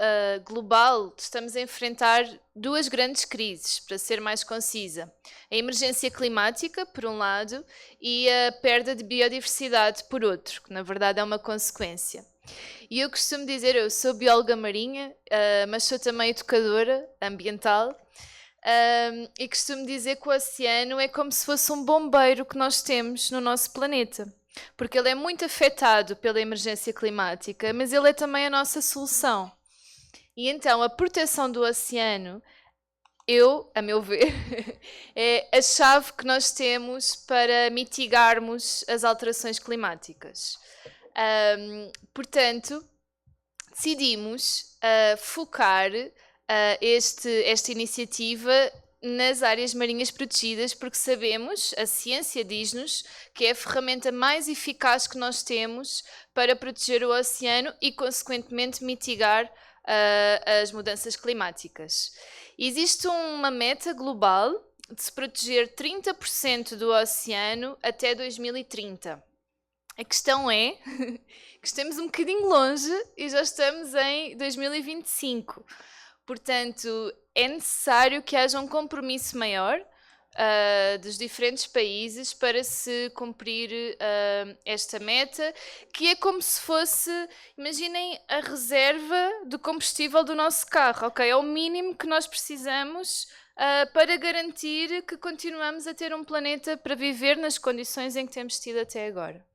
global, estamos a enfrentar duas grandes crises, para ser mais concisa. A emergência climática, por um lado, e a perda de biodiversidade, por outro, que na verdade é uma consequência. E eu costumo dizer, eu sou bióloga marinha, mas sou também educadora ambiental, e costumo dizer que o oceano é como se fosse um bombeiro que nós temos no nosso planeta. Porque ele é muito afetado pela emergência climática, mas ele é também a nossa solução. E então a proteção do oceano, a meu ver, é a chave que nós temos para mitigarmos as alterações climáticas. Portanto, decidimos focar esta iniciativa nas áreas marinhas protegidas, porque sabemos, a ciência diz-nos, que é a ferramenta mais eficaz que nós temos para proteger o oceano e, consequentemente, mitigar as mudanças climáticas. Existe uma meta global de se proteger 30% do oceano até 2030. A questão é que estamos um bocadinho longe e já estamos em 2025. Portanto, é necessário que haja um compromisso maior dos diferentes países para se cumprir esta meta, que é como se fosse, imaginem, a reserva de combustível do nosso carro, ok? É o mínimo que nós precisamos para garantir que continuamos a ter um planeta para viver nas condições em que temos tido até agora.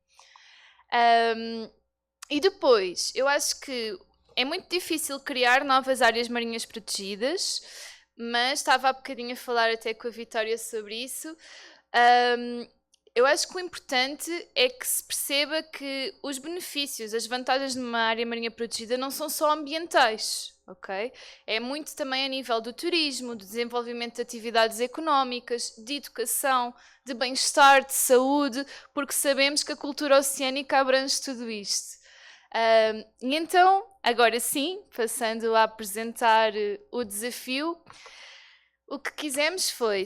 E depois, eu acho que é muito difícil criar novas áreas marinhas protegidas, mas estava há bocadinho a falar até com a Vitória sobre isso. Eu acho que o importante é que se perceba que os benefícios, as vantagens de uma área marinha protegida não são só ambientais, ok? É muito também a nível do turismo, do desenvolvimento de atividades económicas, de educação, de bem-estar, de saúde, porque sabemos que a cultura oceânica abrange tudo isto. E então, agora sim, passando a apresentar o desafio, o que quisemos foi,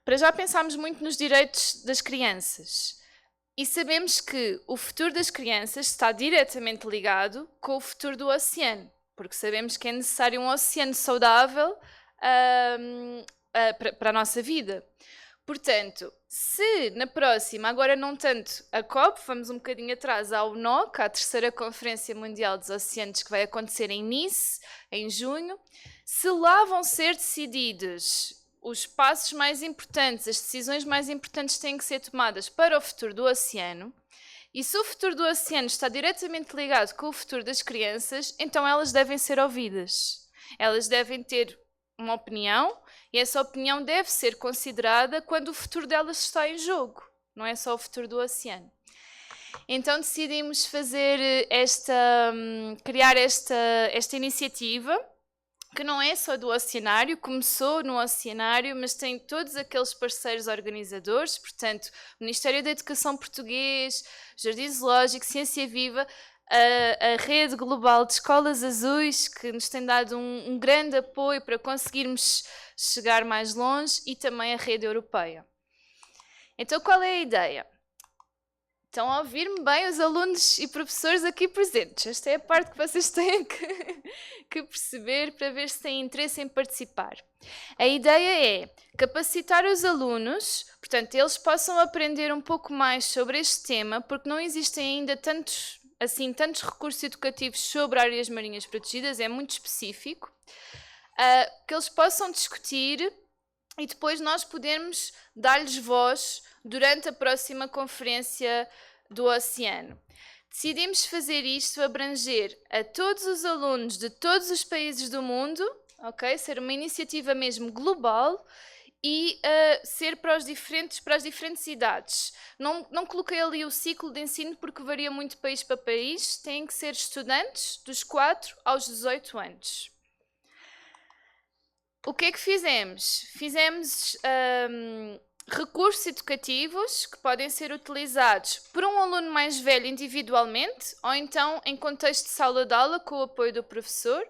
para já pensámos muito nos direitos das crianças e sabemos que o futuro das crianças está diretamente ligado com o futuro do oceano, porque sabemos que é necessário um oceano saudável para a nossa vida. Portanto, se na próxima, agora não tanto a COP, vamos um bocadinho atrás à UNOC, à terceira Conferência Mundial dos Oceanos, que vai acontecer em Nice, em junho, se lá vão ser decididos os passos mais importantes, as decisões mais importantes têm que ser tomadas para o futuro do oceano, e se o futuro do oceano está diretamente ligado com o futuro das crianças, então elas devem ser ouvidas. Elas devem ter uma opinião, e essa opinião deve ser considerada quando o futuro delas está em jogo, não é só o futuro do oceano. Então decidimos criar esta iniciativa, que não é só do Oceanário, começou no Oceanário, mas tem todos aqueles parceiros organizadores, portanto, o Ministério da Educação Português, Jardim Zoológico, Ciência Viva, a Rede Global de Escolas Azuis, que nos tem dado um grande apoio para conseguirmos chegar mais longe, e também a Rede Europeia. Então, qual é a ideia? Estão a ouvir-me bem os alunos e professores aqui presentes? Esta é a parte que vocês têm que perceber para ver se têm interesse em participar. A ideia é capacitar os alunos, portanto, eles possam aprender um pouco mais sobre este tema, porque não existem ainda tantos recursos educativos sobre áreas marinhas protegidas, é muito específico, que eles possam discutir e depois nós podemos dar-lhes voz durante a próxima Conferência do Oceano. Decidimos fazer isto, abranger a todos os alunos de todos os países do mundo, ok? Ser uma iniciativa mesmo global e ser para as diferentes idades. Não coloquei ali o ciclo de ensino porque varia muito país para país, têm que ser estudantes dos 4 aos 18 anos. O que é que fizemos? Fizemos recursos educativos que podem ser utilizados por um aluno mais velho individualmente ou então em contexto de sala de aula com o apoio do professor,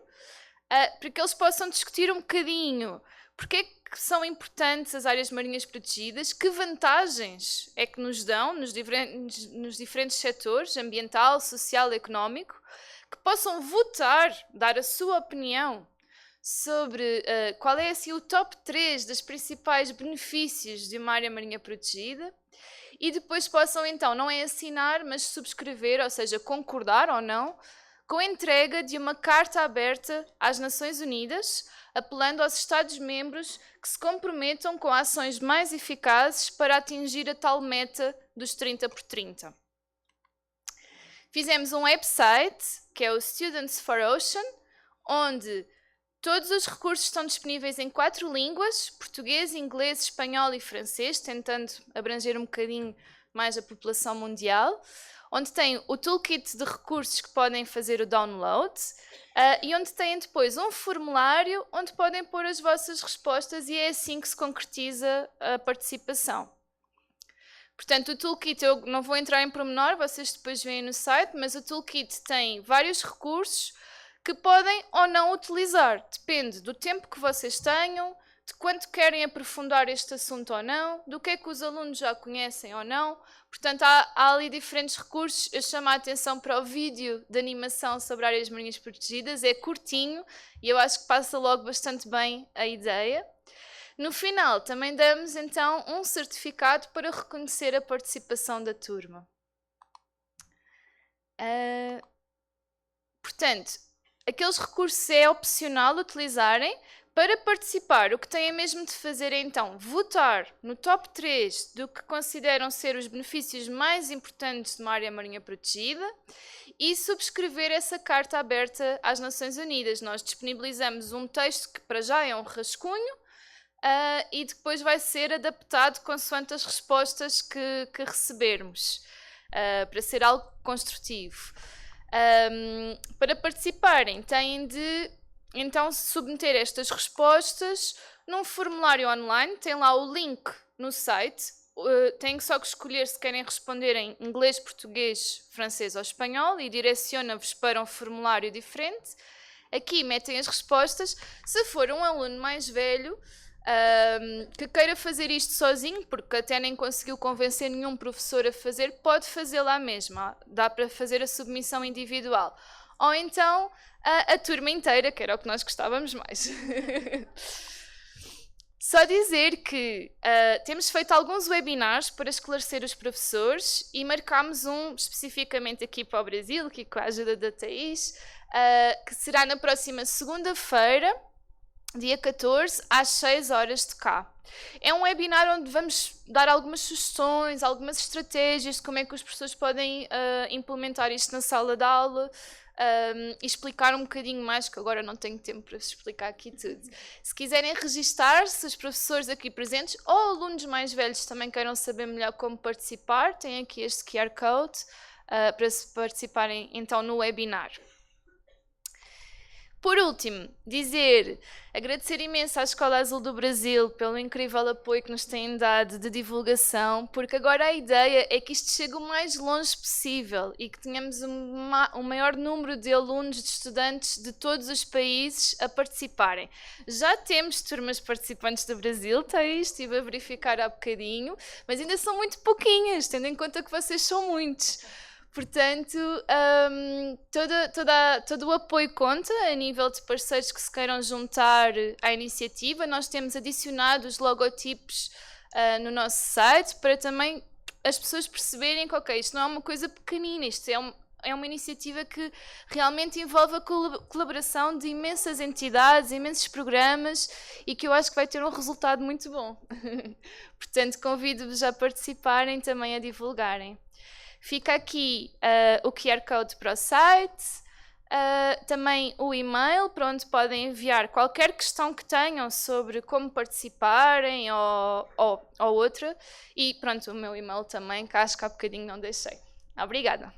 para que eles possam discutir um bocadinho porque é que são importantes as áreas marinhas protegidas, que vantagens é que nos dão nos diferentes setores, ambiental, social, económico, que possam votar, dar a sua opinião sobre qual é assim, o top 3 dos principais benefícios de uma área marinha protegida, e depois possam então não é assinar, mas subscrever, ou seja, concordar ou não, com a entrega de uma carta aberta às Nações Unidas, apelando aos Estados-membros que se comprometam com ações mais eficazes para atingir a tal meta dos 30 por 30. Fizemos um website, que é o Students for Ocean, onde todos os recursos estão disponíveis em 4 línguas, português, inglês, espanhol e francês, tentando abranger um bocadinho mais a população mundial, onde tem o toolkit de recursos que podem fazer o download e onde têm depois um formulário onde podem pôr as vossas respostas e é assim que se concretiza a participação. Portanto, o toolkit, eu não vou entrar em pormenor, vocês depois veem no site, mas o toolkit tem vários recursos que podem ou não utilizar. Depende do tempo que vocês tenham, de quanto querem aprofundar este assunto ou não, do que é que os alunos já conhecem ou não. Portanto, há ali diferentes recursos. Eu chamo a atenção para o vídeo de animação sobre áreas marinhas protegidas. É curtinho e eu acho que passa logo bastante bem a ideia. No final, também damos, então, um certificado para reconhecer a participação da turma. Portanto, aqueles recursos é opcional utilizarem. Para participar, o que têm mesmo de fazer é, então, votar no top 3 do que consideram ser os benefícios mais importantes de uma área marinha protegida e subscrever essa carta aberta às Nações Unidas. Nós disponibilizamos um texto que, para já, é um rascunho e depois vai ser adaptado consoante as respostas que recebermos, para ser algo construtivo. Para participarem, têm de então submeter estas respostas num formulário online. Tem lá o link no site. Têm só que escolher se querem responder em inglês, português, francês ou espanhol e direciona-vos para um formulário diferente. Aqui metem as respostas. Se for um aluno mais velho que queira fazer isto sozinho, porque até nem conseguiu convencer nenhum professor a fazer, pode fazer lá mesmo. Dá para fazer a submissão individual. Ou então a turma inteira, que era o que nós gostávamos mais. Só dizer que temos feito alguns webinars para esclarecer os professores e marcámos um especificamente aqui para o Brasil, aqui com a ajuda da Thaís, que será na próxima segunda-feira, dia 14, às 6 horas de cá. É um webinar onde vamos dar algumas sugestões, algumas estratégias de como é que os professores podem implementar isto na sala de aula e explicar um bocadinho mais, que agora não tenho tempo para explicar aqui tudo. Se quiserem registar-se, os professores aqui presentes ou alunos mais velhos também queiram saber melhor como participar, tem aqui este QR Code para se participarem então no webinar. Por último, agradecer imenso à Escola Azul do Brasil pelo incrível apoio que nos têm dado de divulgação, porque agora a ideia é que isto chegue o mais longe possível e que tenhamos um maior número de alunos, de estudantes de todos os países a participarem. Já temos turmas participantes do Brasil, estive a verificar há bocadinho, mas ainda são muito pouquinhas, tendo em conta que vocês são muitos. Portanto, todo o apoio conta a nível de parceiros que se queiram juntar à iniciativa. Nós temos adicionado os logotipos no nosso site para também as pessoas perceberem que, ok, isto não é uma coisa pequenina, isto é uma iniciativa que realmente envolve a colaboração de imensas entidades, imensos programas e que eu acho que vai ter um resultado muito bom. Portanto, convido-vos a participarem, também a divulgarem. Fica aqui o QR Code para o site, também o e-mail para onde podem enviar qualquer questão que tenham sobre como participarem ou outra. E pronto, o meu e-mail também, que acho que há bocadinho não deixei. Obrigada.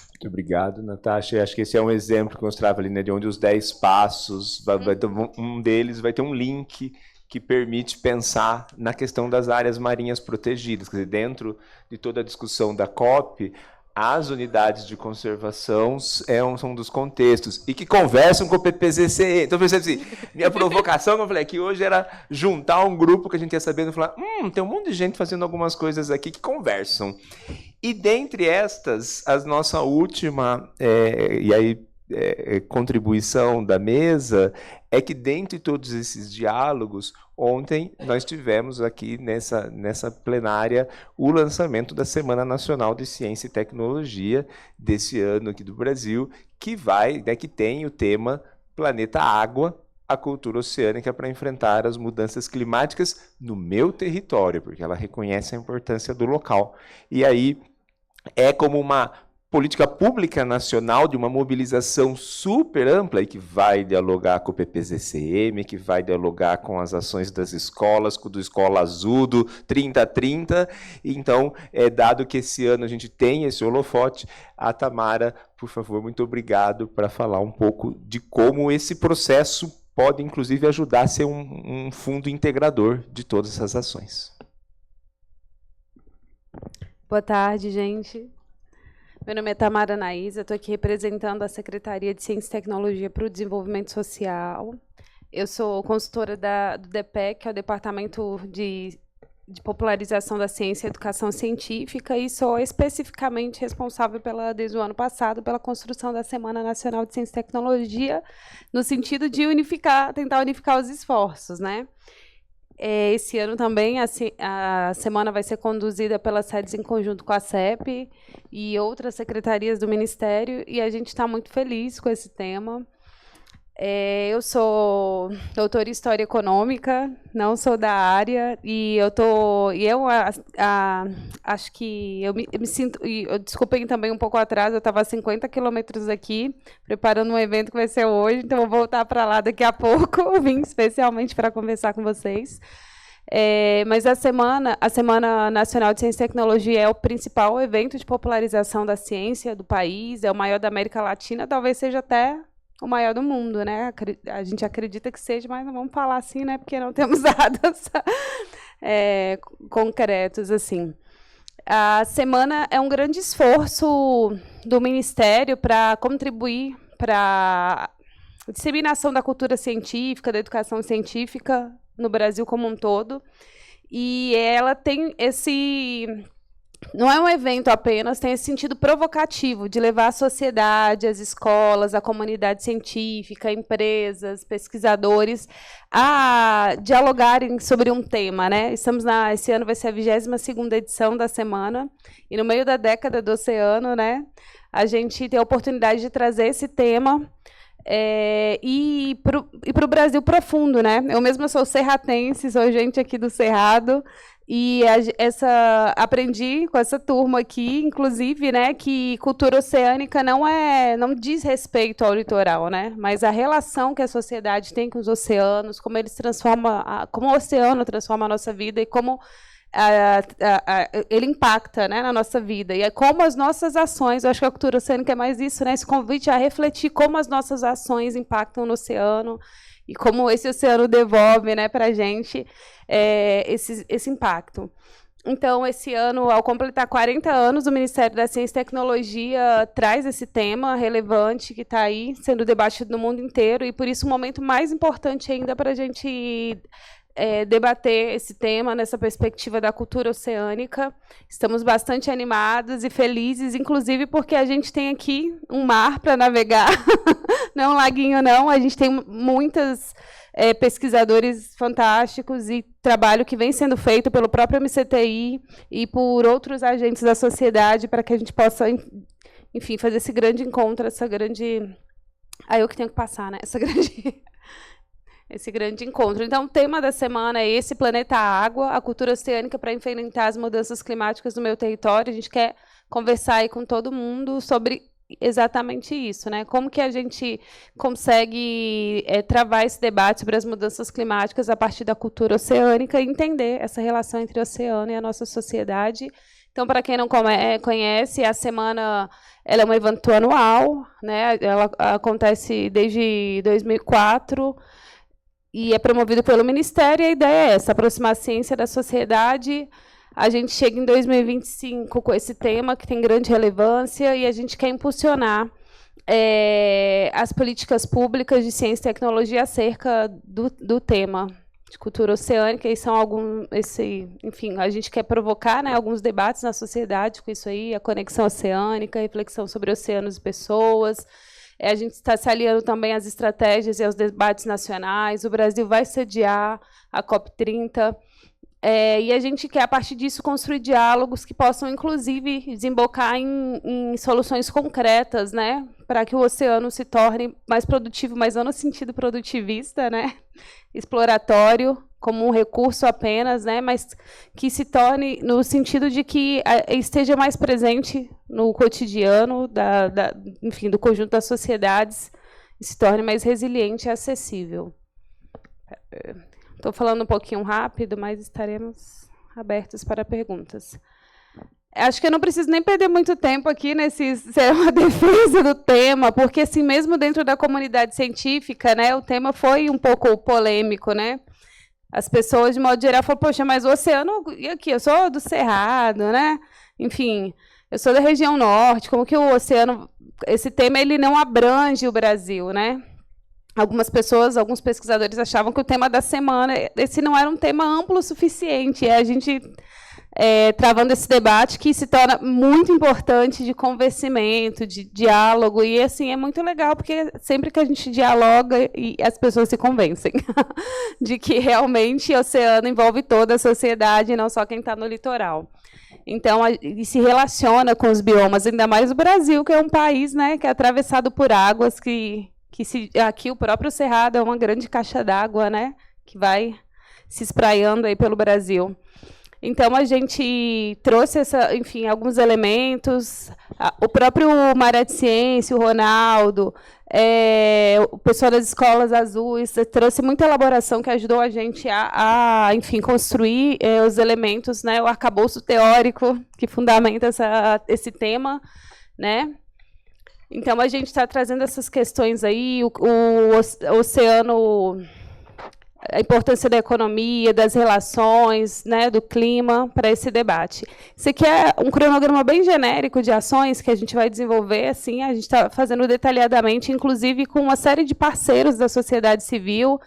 Muito obrigado, Natasha. Acho que esse é um exemplo que mostrava ali, né, de onde os 10 passos, um deles vai ter um link que permite pensar na questão das áreas marinhas protegidas. Quer dizer, dentro de toda a discussão da COP, as unidades de conservação são um dos contextos, e que conversam com o PPZCE. Então, assim, minha provocação, que eu falei aqui hoje, era juntar um grupo que a gente ia sabendo e falar, tem um monte de gente fazendo algumas coisas aqui que conversam. E dentre estas, a nossa última, contribuição da mesa é que, dentre todos esses diálogos, ontem nós tivemos aqui nessa plenária o lançamento da Semana Nacional de Ciência e Tecnologia desse ano aqui do Brasil, que que tem o tema Planeta Água, a cultura oceânica para enfrentar as mudanças climáticas no meu território, porque ela reconhece a importância do local. E aí é como uma política pública nacional de uma mobilização super ampla e que vai dialogar com o PPZCM, que vai dialogar com as ações das escolas, com do Escola Azul, do 3030. Então, dado que esse ano a gente tem esse holofote, a Tamara, por favor, muito obrigado para falar um pouco de como esse processo pode, inclusive, ajudar a ser um fundo integrador de todas essas ações.
Boa tarde, gente. Meu nome é Tamara Anaísa, estou aqui representando a Secretaria de Ciência e Tecnologia para o Desenvolvimento Social. Eu sou consultora do DPEC, que é o Departamento de Popularização da Ciência e Educação Científica, e sou especificamente responsável, desde o ano passado, pela construção da Semana Nacional de Ciência e Tecnologia, no sentido de tentar unificar os esforços, né? Esse ano também a semana vai ser conduzida pelas SEDES em conjunto com a CEP e outras secretarias do Ministério, e a gente está muito feliz com esse tema. Eu sou doutora em História Econômica, não sou da área, e acho que eu me sinto, desculpem também um pouco atrás, eu estava a 50 quilômetros aqui, preparando um evento que vai ser hoje, então vou voltar para lá daqui a pouco, eu vim especialmente para conversar com vocês. Mas a Semana Nacional de Ciência e Tecnologia é o principal evento de popularização da ciência do país, é o maior da América Latina, talvez seja até o maior do mundo, né? A gente acredita que seja, mas não vamos falar assim, né? Porque não temos dados concretos, assim. A semana é um grande esforço do Ministério para contribuir para a disseminação da cultura científica, da educação científica no Brasil como um todo. E ela tem não é um evento apenas, tem esse sentido provocativo de levar a sociedade, as escolas, a comunidade científica, empresas, pesquisadores a dialogarem sobre um tema, né? Esse ano vai ser a 22ª edição da semana, e no meio da década do oceano, né, a gente tem a oportunidade de trazer esse tema e para o Brasil profundo, né? Eu mesma sou serratense, sou gente aqui do Cerrado, e aprendi com essa turma aqui, inclusive, né, que cultura oceânica não diz respeito ao litoral, né, mas a relação que a sociedade tem com os oceanos, como como o oceano transforma a nossa vida e como ele impacta, né, na nossa vida. E como as nossas ações, eu acho que a cultura oceânica é mais isso, né, esse convite a refletir como as nossas ações impactam no oceano e como esse oceano devolve, né, para a gente esse impacto. Então, esse ano, ao completar 40 anos, o Ministério da Ciência e Tecnologia traz esse tema relevante que está aí sendo debatido no mundo inteiro, e por isso um momento mais importante ainda para a gente debater esse tema nessa perspectiva da cultura oceânica. Estamos bastante animados e felizes, inclusive porque a gente tem aqui um mar para navegar, não é um laguinho, não. A gente tem muitos pesquisadores fantásticos e trabalho que vem sendo feito pelo próprio MCTI e por outros agentes da sociedade para que a gente possa, enfim, fazer esse grande encontro, essa grande... eu que tenho que passar, né? Esse grande encontro. Então, o tema da semana é esse: Planeta Água, a cultura oceânica para enfrentar as mudanças climáticas no meu território. A gente quer conversar aí com todo mundo sobre exatamente isso, né? Como que a gente consegue travar esse debate sobre as mudanças climáticas a partir da cultura oceânica e entender essa relação entre o oceano e a nossa sociedade. Então, para quem não conhece, a semana ela é um evento anual, né? Ela acontece desde 2004, e é promovido pelo Ministério, e a ideia é essa: aproximar a ciência da sociedade. A gente chega em 2025 com esse tema, que tem grande relevância, e a gente quer impulsionar as políticas públicas de ciência e tecnologia acerca do tema de cultura oceânica, e enfim, a gente quer provocar, né, alguns debates na sociedade com isso aí, a conexão oceânica, a reflexão sobre oceanos e pessoas. A gente está se aliando também às estratégias e aos debates nacionais. O Brasil vai sediar a COP30, e a gente quer, a partir disso, construir diálogos que possam, inclusive, desembocar em soluções concretas, né, para que o oceano se torne mais produtivo, mas não no sentido produtivista, né, exploratório, como um recurso apenas, né, mas que se torne no sentido de que esteja mais presente no cotidiano enfim, do conjunto das sociedades, e se torne mais resiliente e acessível. Estou falando um pouquinho rápido, mas estaremos abertos para perguntas. Acho que eu não preciso nem perder muito tempo aqui ser uma defesa do tema, porque, assim, mesmo dentro da comunidade científica, né, o tema foi um pouco polêmico, né? As pessoas, de modo geral, falam: poxa, mas o oceano... E aqui, eu sou do Cerrado, né? Enfim, eu sou da região norte, como que o oceano... Esse tema ele não abrange o Brasil, né? algumas pessoas, alguns pesquisadores achavam que o tema da semana, esse não era um tema amplo o suficiente, e a gente travando esse debate que se torna muito importante de convencimento, de diálogo, e assim é muito legal, porque sempre que a gente dialoga, e as pessoas se convencem de que realmente o oceano envolve toda a sociedade, não só quem está no litoral. Então, e se relaciona com os biomas, ainda mais o Brasil, que é um país, né, que é atravessado por águas, aqui o próprio Cerrado é uma grande caixa d'água, né, que vai se espraiando aí pelo Brasil. Então, a gente trouxe, enfim, alguns elementos. O próprio Maré de Ciência, o Ronaldo, o pessoal das escolas azuis, trouxe muita elaboração que ajudou a gente enfim, construir os elementos, né, o arcabouço teórico que fundamenta esse tema, né? Então, a gente está trazendo essas questões aí, o oceano, a importância da economia, das relações, né, do clima, para esse debate. Isso aqui é um cronograma bem genérico de ações que a gente vai desenvolver, assim, a gente está fazendo detalhadamente, inclusive com uma série de parceiros da sociedade civil,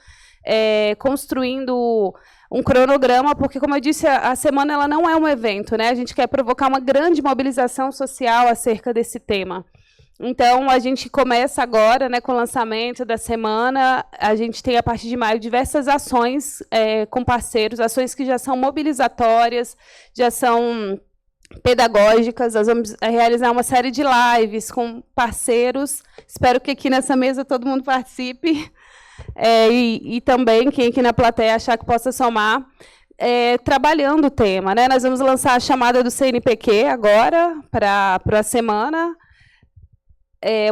construindo um cronograma, porque, como eu disse, a semana ela não é um evento, né? A gente quer provocar uma grande mobilização social acerca desse tema. Então, a gente começa agora, né, com o lançamento da semana. A gente tem, a partir de maio, diversas ações com parceiros, ações que já são mobilizatórias, já são pedagógicas. Nós vamos realizar uma série de lives com parceiros. Espero que aqui nessa mesa todo mundo participe. E também, quem aqui na plateia achar que possa somar, trabalhando o tema, né? Nós vamos lançar a chamada do CNPq agora, para a semana.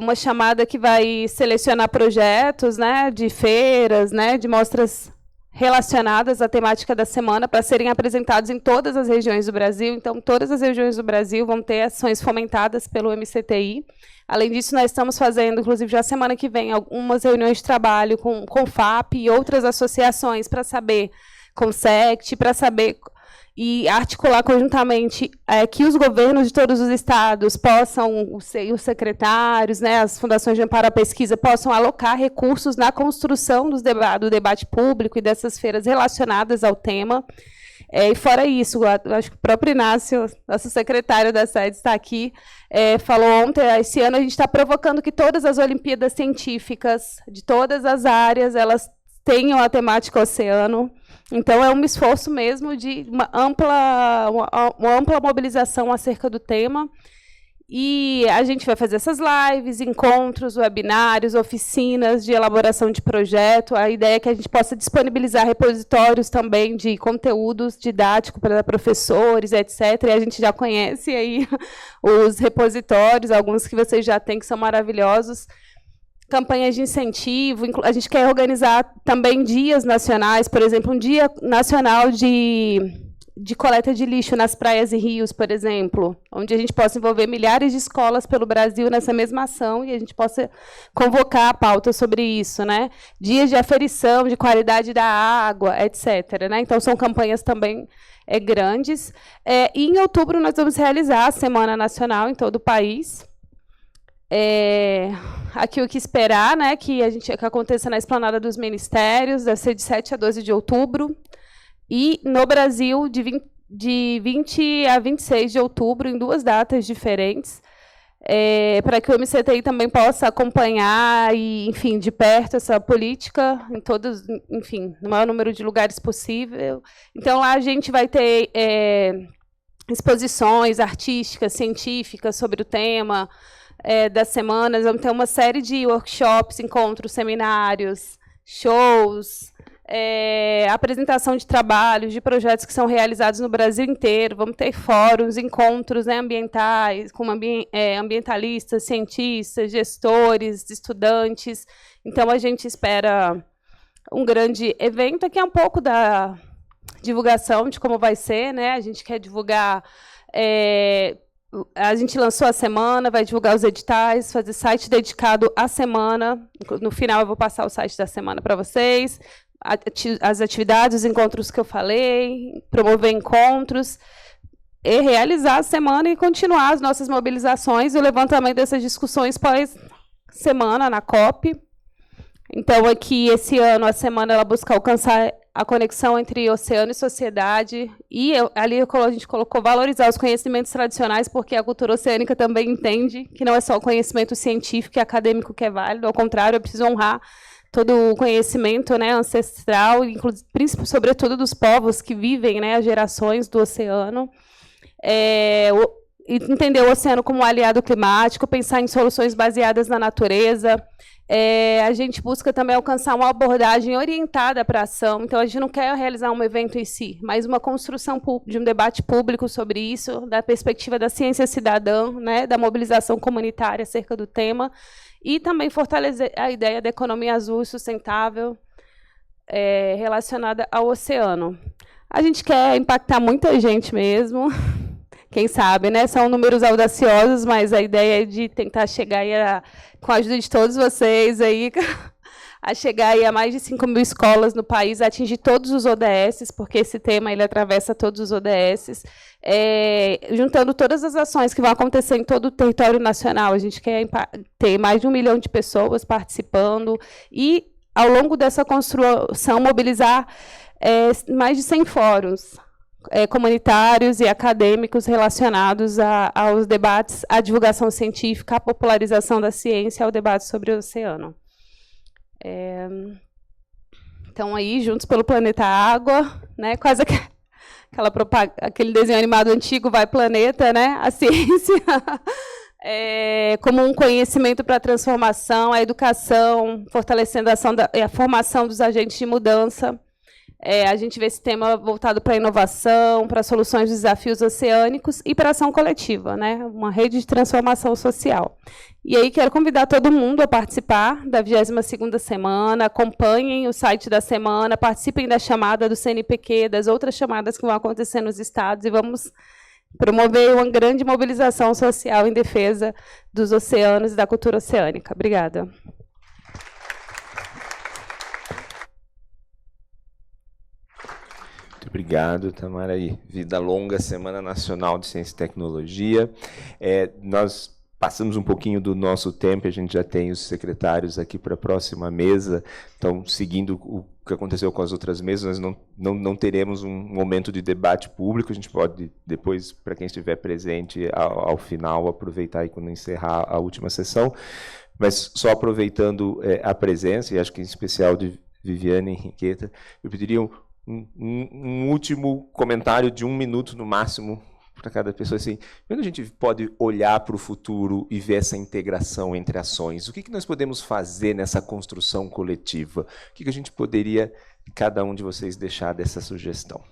Uma chamada que vai selecionar projetos, né, de feiras, né, de mostras relacionadas à temática da semana para serem apresentados em todas as regiões do Brasil. Então, todas as regiões do Brasil vão ter ações fomentadas pelo MCTI. Além disso, nós estamos fazendo, inclusive, já semana que vem, algumas reuniões de trabalho com o FAP e outras associações para saber, com o SECT, para saber e articular conjuntamente que os governos de todos os estados possam, os secretários, né, as fundações de amparo à pesquisa, possam alocar recursos na construção do debate público e dessas feiras relacionadas ao tema. E fora isso, acho que o próprio Inácio, nosso secretário da sede, está aqui, falou ontem, esse ano a gente está provocando que todas as Olimpíadas científicas, de todas as áreas, elas tenham a temática oceano. Então, é um esforço mesmo de uma ampla mobilização acerca do tema. E a gente vai fazer essas lives, encontros, webinários, oficinas de elaboração de projeto. A ideia é que a gente possa disponibilizar repositórios também de conteúdos didáticos para professores, etc. E a gente já conhece aí os repositórios, alguns que vocês já têm, que são maravilhosos. Campanhas de incentivo, a gente quer organizar também dias nacionais, por exemplo, um dia nacional de coleta de lixo nas praias e rios, por exemplo, onde a gente possa envolver milhares de escolas pelo Brasil nessa mesma ação e a gente possa convocar a pauta sobre isso, né? Dias de aferição, de qualidade da água, etc., né? Então, são campanhas também grandes. E em outubro nós vamos realizar a Semana Nacional em todo o país. Aqui o que esperar, né, que aconteça na Esplanada dos Ministérios, deve ser de 7 a 12 de outubro, e no Brasil, de 20 a 26 de outubro, em 2 datas diferentes, para que o MCTI também possa acompanhar e, enfim, de perto essa política em todos, enfim, no maior número de lugares possível. Então, lá a gente vai ter exposições artísticas, científicas sobre o tema das semanas. Vamos ter uma série de workshops, encontros, seminários, shows, apresentação de trabalhos, de projetos que são realizados no Brasil inteiro. Vamos ter fóruns, encontros, né, ambientais, com ambientalistas, cientistas, gestores, estudantes. Então, a gente espera um grande evento, que é um pouco da divulgação de como vai ser, né? A gente quer divulgar... A gente lançou a semana, vai divulgar os editais, fazer site dedicado à semana. No final, eu vou passar o site da semana para vocês. As atividades, os encontros que eu falei, promover encontros, e realizar a semana e continuar as nossas mobilizações e o levantamento dessas discussões pós-semana na COP. Então, aqui, esse ano, a semana, ela busca alcançar a conexão entre oceano e sociedade, e ali a gente colocou valorizar os conhecimentos tradicionais, porque a cultura oceânica também entende que não é só o conhecimento científico e acadêmico que é válido, ao contrário, é preciso honrar todo o conhecimento, né, ancestral, sobretudo dos povos que vivem, né, as gerações do oceano. Entender o oceano como um aliado climático, pensar em soluções baseadas na natureza. A gente busca também alcançar uma abordagem orientada para a ação. Então, a gente não quer realizar um evento em si, mas uma construção de um debate público sobre isso, da perspectiva da ciência cidadã, né, da mobilização comunitária acerca do tema, e também fortalecer a ideia da economia azul e sustentável relacionada ao oceano. A gente quer impactar muita gente mesmo. Quem sabe, né? São números audaciosos, mas a ideia é de tentar chegar aí com a ajuda de todos vocês aí, a chegar aí a mais de 5.000 escolas no país, a atingir todos os ODS, porque esse tema ele atravessa todos os ODS, juntando todas as ações que vão acontecer em todo o território nacional. A gente quer ter mais de 1 milhão de pessoas participando e, ao longo dessa construção, mobilizar mais de 100 fóruns comunitários e acadêmicos relacionados aos debates, à divulgação científica, à popularização da ciência, ao debate sobre o oceano. Então, aí, Juntos pelo Planeta Água, né, quase aquele desenho animado antigo, Vai Planeta, né, a ciência, como um conhecimento para a transformação, a educação, fortalecendo a formação dos agentes de mudança. A gente vê esse tema voltado para a inovação, para soluções dos desafios oceânicos e para a ação coletiva, né? Uma rede de transformação social. E aí quero convidar todo mundo a participar da 22ª semana, acompanhem o site da semana, participem da chamada do CNPq, das outras chamadas que vão acontecer nos estados, e vamos promover uma grande mobilização social em defesa dos oceanos e da cultura oceânica. Obrigada.
Obrigado, Tamara. E vida longa, Semana Nacional de Ciência e Tecnologia. Nós passamos um pouquinho do nosso tempo, a gente já tem os secretários aqui para a próxima mesa, então, seguindo o que aconteceu com as outras mesas, nós não teremos um momento de debate público, a gente pode depois, para quem estiver presente, ao final, aproveitar e quando encerrar a última sessão, mas só aproveitando a presença, e acho que em especial de Viviane e Henriqueta, eu pediria um último comentário de 1 minuto no máximo para cada pessoa. Assim, quando a gente pode olhar para o futuro e ver essa integração entre ações, o que nós podemos fazer nessa construção coletiva? O que a gente poderia, cada um de vocês, deixar dessa sugestão?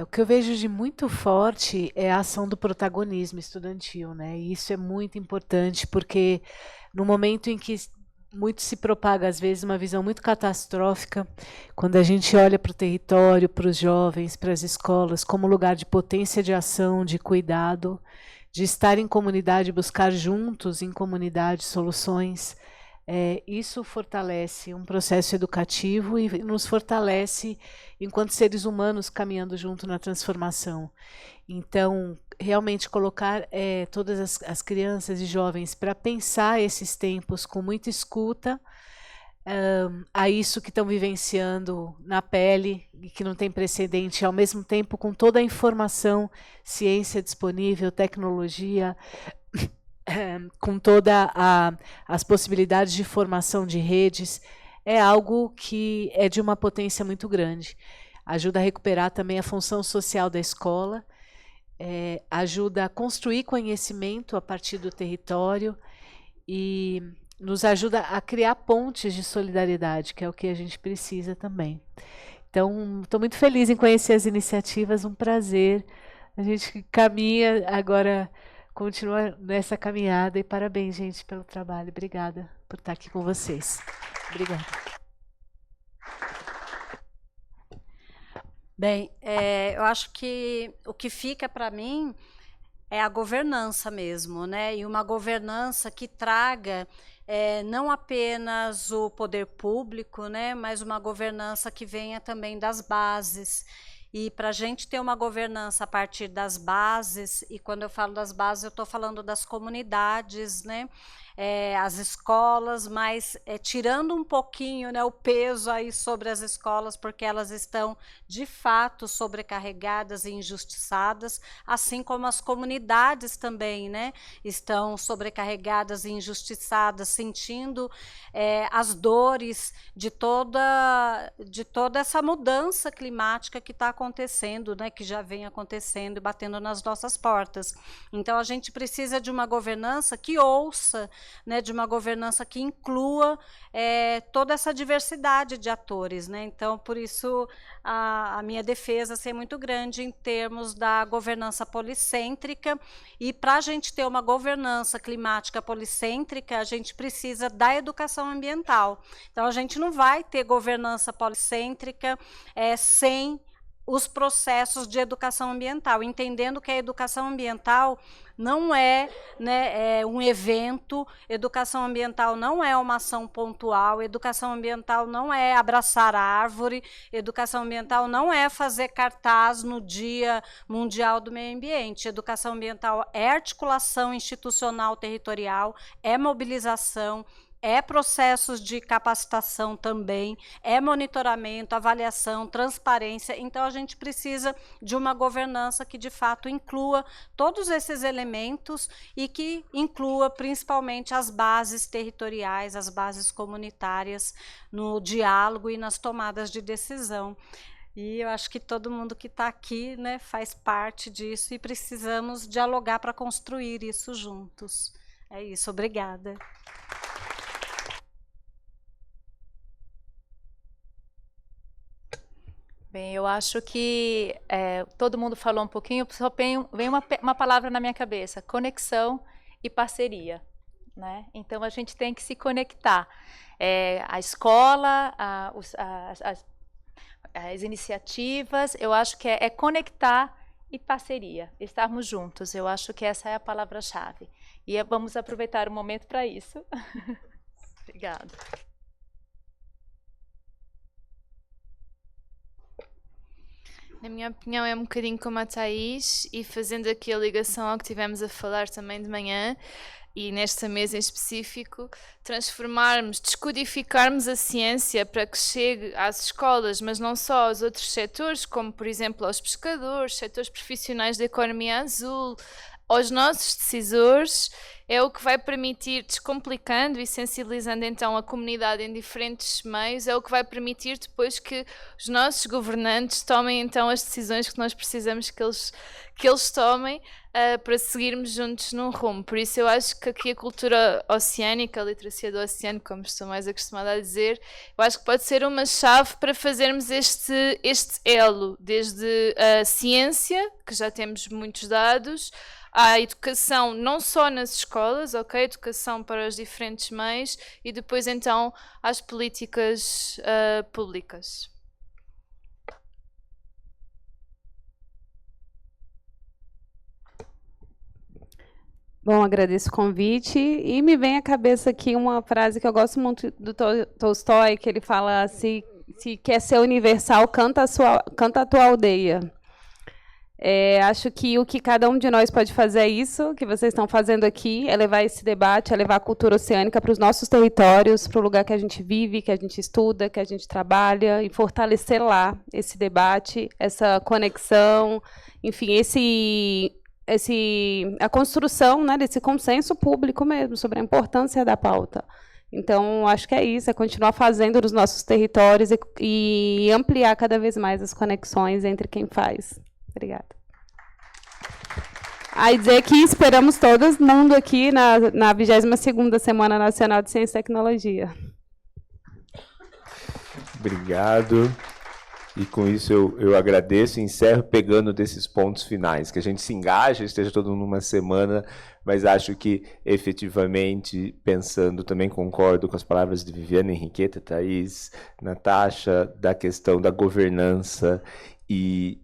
O que eu vejo de muito forte é a ação do protagonismo estudantil, né? E isso é muito importante, porque no momento em que muito se propaga, às vezes, uma visão muito catastrófica, quando a gente olha para o território, para os jovens, para as escolas, como lugar de potência de ação, de cuidado, de estar em comunidade, buscar juntos, em comunidade, soluções. Isso fortalece um processo educativo e nos fortalece enquanto seres humanos caminhando junto na transformação. Então, realmente colocar todas as crianças e jovens para pensar esses tempos com muita escuta a isso que estão vivenciando na pele e que não tem precedente, ao mesmo tempo com toda a informação, ciência disponível, tecnologia, com todas as possibilidades de formação de redes, é algo que é de uma potência muito grande. Ajuda a recuperar também a função social da escola, ajuda a construir conhecimento a partir do território e nos ajuda a criar pontes de solidariedade, que é o que a gente precisa também. Então, estou muito feliz em conhecer as iniciativas, um prazer. A gente caminha agora, continua nessa caminhada, e parabéns, gente, pelo trabalho. Obrigada por estar aqui com vocês. Obrigada.
Bem, eu acho que o que fica para mim é a governança mesmo, né? E uma governança que traga não apenas o poder público, né? Mas uma governança que venha também das bases. E para a gente ter uma governança a partir das bases, e quando eu falo das bases, eu estou falando das comunidades, né? as escolas, mas tirando um pouquinho, né, o peso aí sobre as escolas, porque elas estão de fato sobrecarregadas e injustiçadas, assim como as comunidades também, né, estão sobrecarregadas e injustiçadas, sentindo as dores de toda essa mudança climática que está acontecendo, né, que já vem acontecendo e batendo nas nossas portas. Então a gente precisa de uma governança que ouça, né, de uma governança que inclua toda essa diversidade de atores, né? Então por isso a minha defesa ser muito grande em termos da governança policêntrica, e para a gente ter uma governança climática policêntrica, a gente precisa da educação ambiental. Então a gente não vai ter governança policêntrica sem os processos de educação ambiental, entendendo que a educação ambiental não é, né, um evento, educação ambiental não é uma ação pontual, educação ambiental não é abraçar a árvore, educação ambiental não é fazer cartaz no Dia Mundial do Meio Ambiente. Educação ambiental é articulação institucional territorial, é mobilização, é processos de capacitação também, é monitoramento, avaliação, transparência. Então a gente precisa de uma governança que de fato inclua todos esses elementos e que inclua principalmente as bases territoriais, as bases comunitárias no diálogo e nas tomadas de decisão. E eu acho que todo mundo que está aqui, né, faz parte disso e precisamos dialogar para construir isso juntos. É isso, obrigada.
Bem, eu acho que todo mundo falou um pouquinho, só vem uma palavra na minha cabeça: conexão e parceria, né? Então a gente tem que se conectar. A escola, as iniciativas, eu acho que é conectar e parceria, estarmos juntos. Eu acho que essa é a palavra-chave. E vamos aproveitar o momento para isso. Obrigada.
Na minha opinião, é um bocadinho como a Thaís, e fazendo aqui a ligação ao que tivemos a falar também de manhã, e nesta mesa em específico, transformarmos, descodificarmos a ciência para que chegue às escolas, mas não só aos outros setores, como por exemplo aos pescadores, setores profissionais da economia azul, aos nossos decisores, é o que vai permitir, descomplicando e sensibilizando então a comunidade em diferentes meios, é o que vai permitir depois que os nossos governantes tomem então as decisões que nós precisamos que eles tomem para seguirmos juntos num rumo. Por isso eu acho que aqui a cultura oceânica, a literacia do oceano, como estou mais acostumada a dizer, eu acho que pode ser uma chave para fazermos este elo, desde a ciência, que já temos muitos dados, à educação não só nas escolas, ok? Educação para os diferentes meios, e depois então às políticas públicas.
Bom, agradeço o convite, e me vem à cabeça aqui uma frase que eu gosto muito do Tolstói, que ele fala assim: se quer ser universal, canta a tua aldeia. Acho que o que cada um de nós pode fazer é isso que vocês estão fazendo aqui, é levar esse debate, é levar a cultura oceânica para os nossos territórios, para o lugar que a gente vive, que a gente estuda, que a gente trabalha, e fortalecer lá esse debate, essa conexão, enfim, a construção, né, desse consenso público mesmo sobre a importância da pauta. Então, acho que é isso, é continuar fazendo nos nossos territórios e ampliar cada vez mais as conexões entre quem faz. Obrigada. Aí dizer que esperamos todo mundo aqui na 22ª Semana Nacional de Ciência e Tecnologia.
Obrigado. E com isso eu agradeço e encerro pegando desses pontos finais, que a gente se engaja, esteja todo mundo numa semana, mas acho que efetivamente, pensando, também concordo com as palavras de Viviane, Henriqueta, Thaís, Natasha, da questão da governança e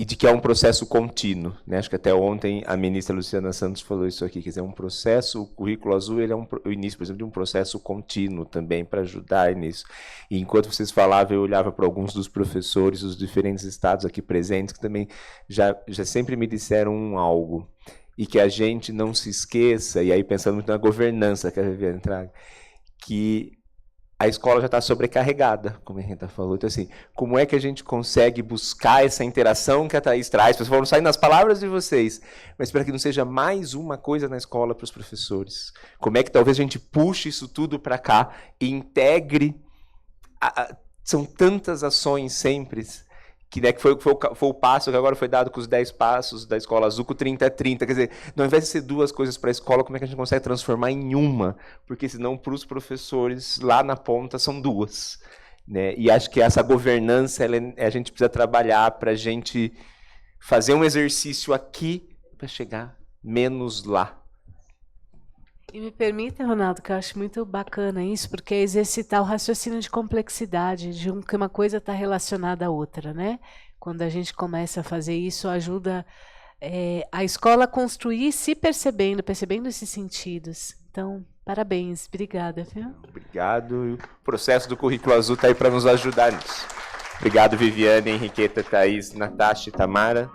de que é um processo contínuo, né? Acho que até ontem a ministra Luciana Santos falou isso aqui, quer dizer, um processo, o Currículo Azul, ele é o início, por exemplo, de um processo contínuo também para ajudar nisso. E enquanto vocês falavam, eu olhava para alguns dos professores dos diferentes estados aqui presentes, que também já sempre me disseram algo. e que a gente não se esqueça, e aí pensando muito na governança que a Viviane traga, que a escola já está sobrecarregada, como a Rita falou. Então, assim, como é que a gente consegue buscar essa interação que a Thaís traz? Vocês vão sair nas palavras de vocês, mas para que não seja mais uma coisa na escola para os professores. Como é que talvez a gente puxe isso tudo para cá e integre... São tantas ações sempre... que, né, que foi o passo que agora foi dado com os 10 passos da Escola Azul, com o 30-30. Quer dizer, ao invés de ser duas coisas para a escola, como é que a gente consegue transformar em uma? Porque senão, para os professores, lá na ponta, são duas. Né? E acho que essa governança, a gente precisa trabalhar para a gente fazer um exercício aqui para chegar menos lá.
E me permita, Ronaldo, que eu acho muito bacana isso, porque é exercitar o raciocínio de complexidade, de que uma coisa está relacionada à outra, né? Quando a gente começa a fazer isso, ajuda a escola a construir se percebendo esses sentidos. Então, parabéns, obrigada. Viu?
Obrigado. O processo do Currículo Azul está aí para nos ajudar nisso. Obrigado, Viviane, Henriqueta, Thaís, Natasha e Tamara.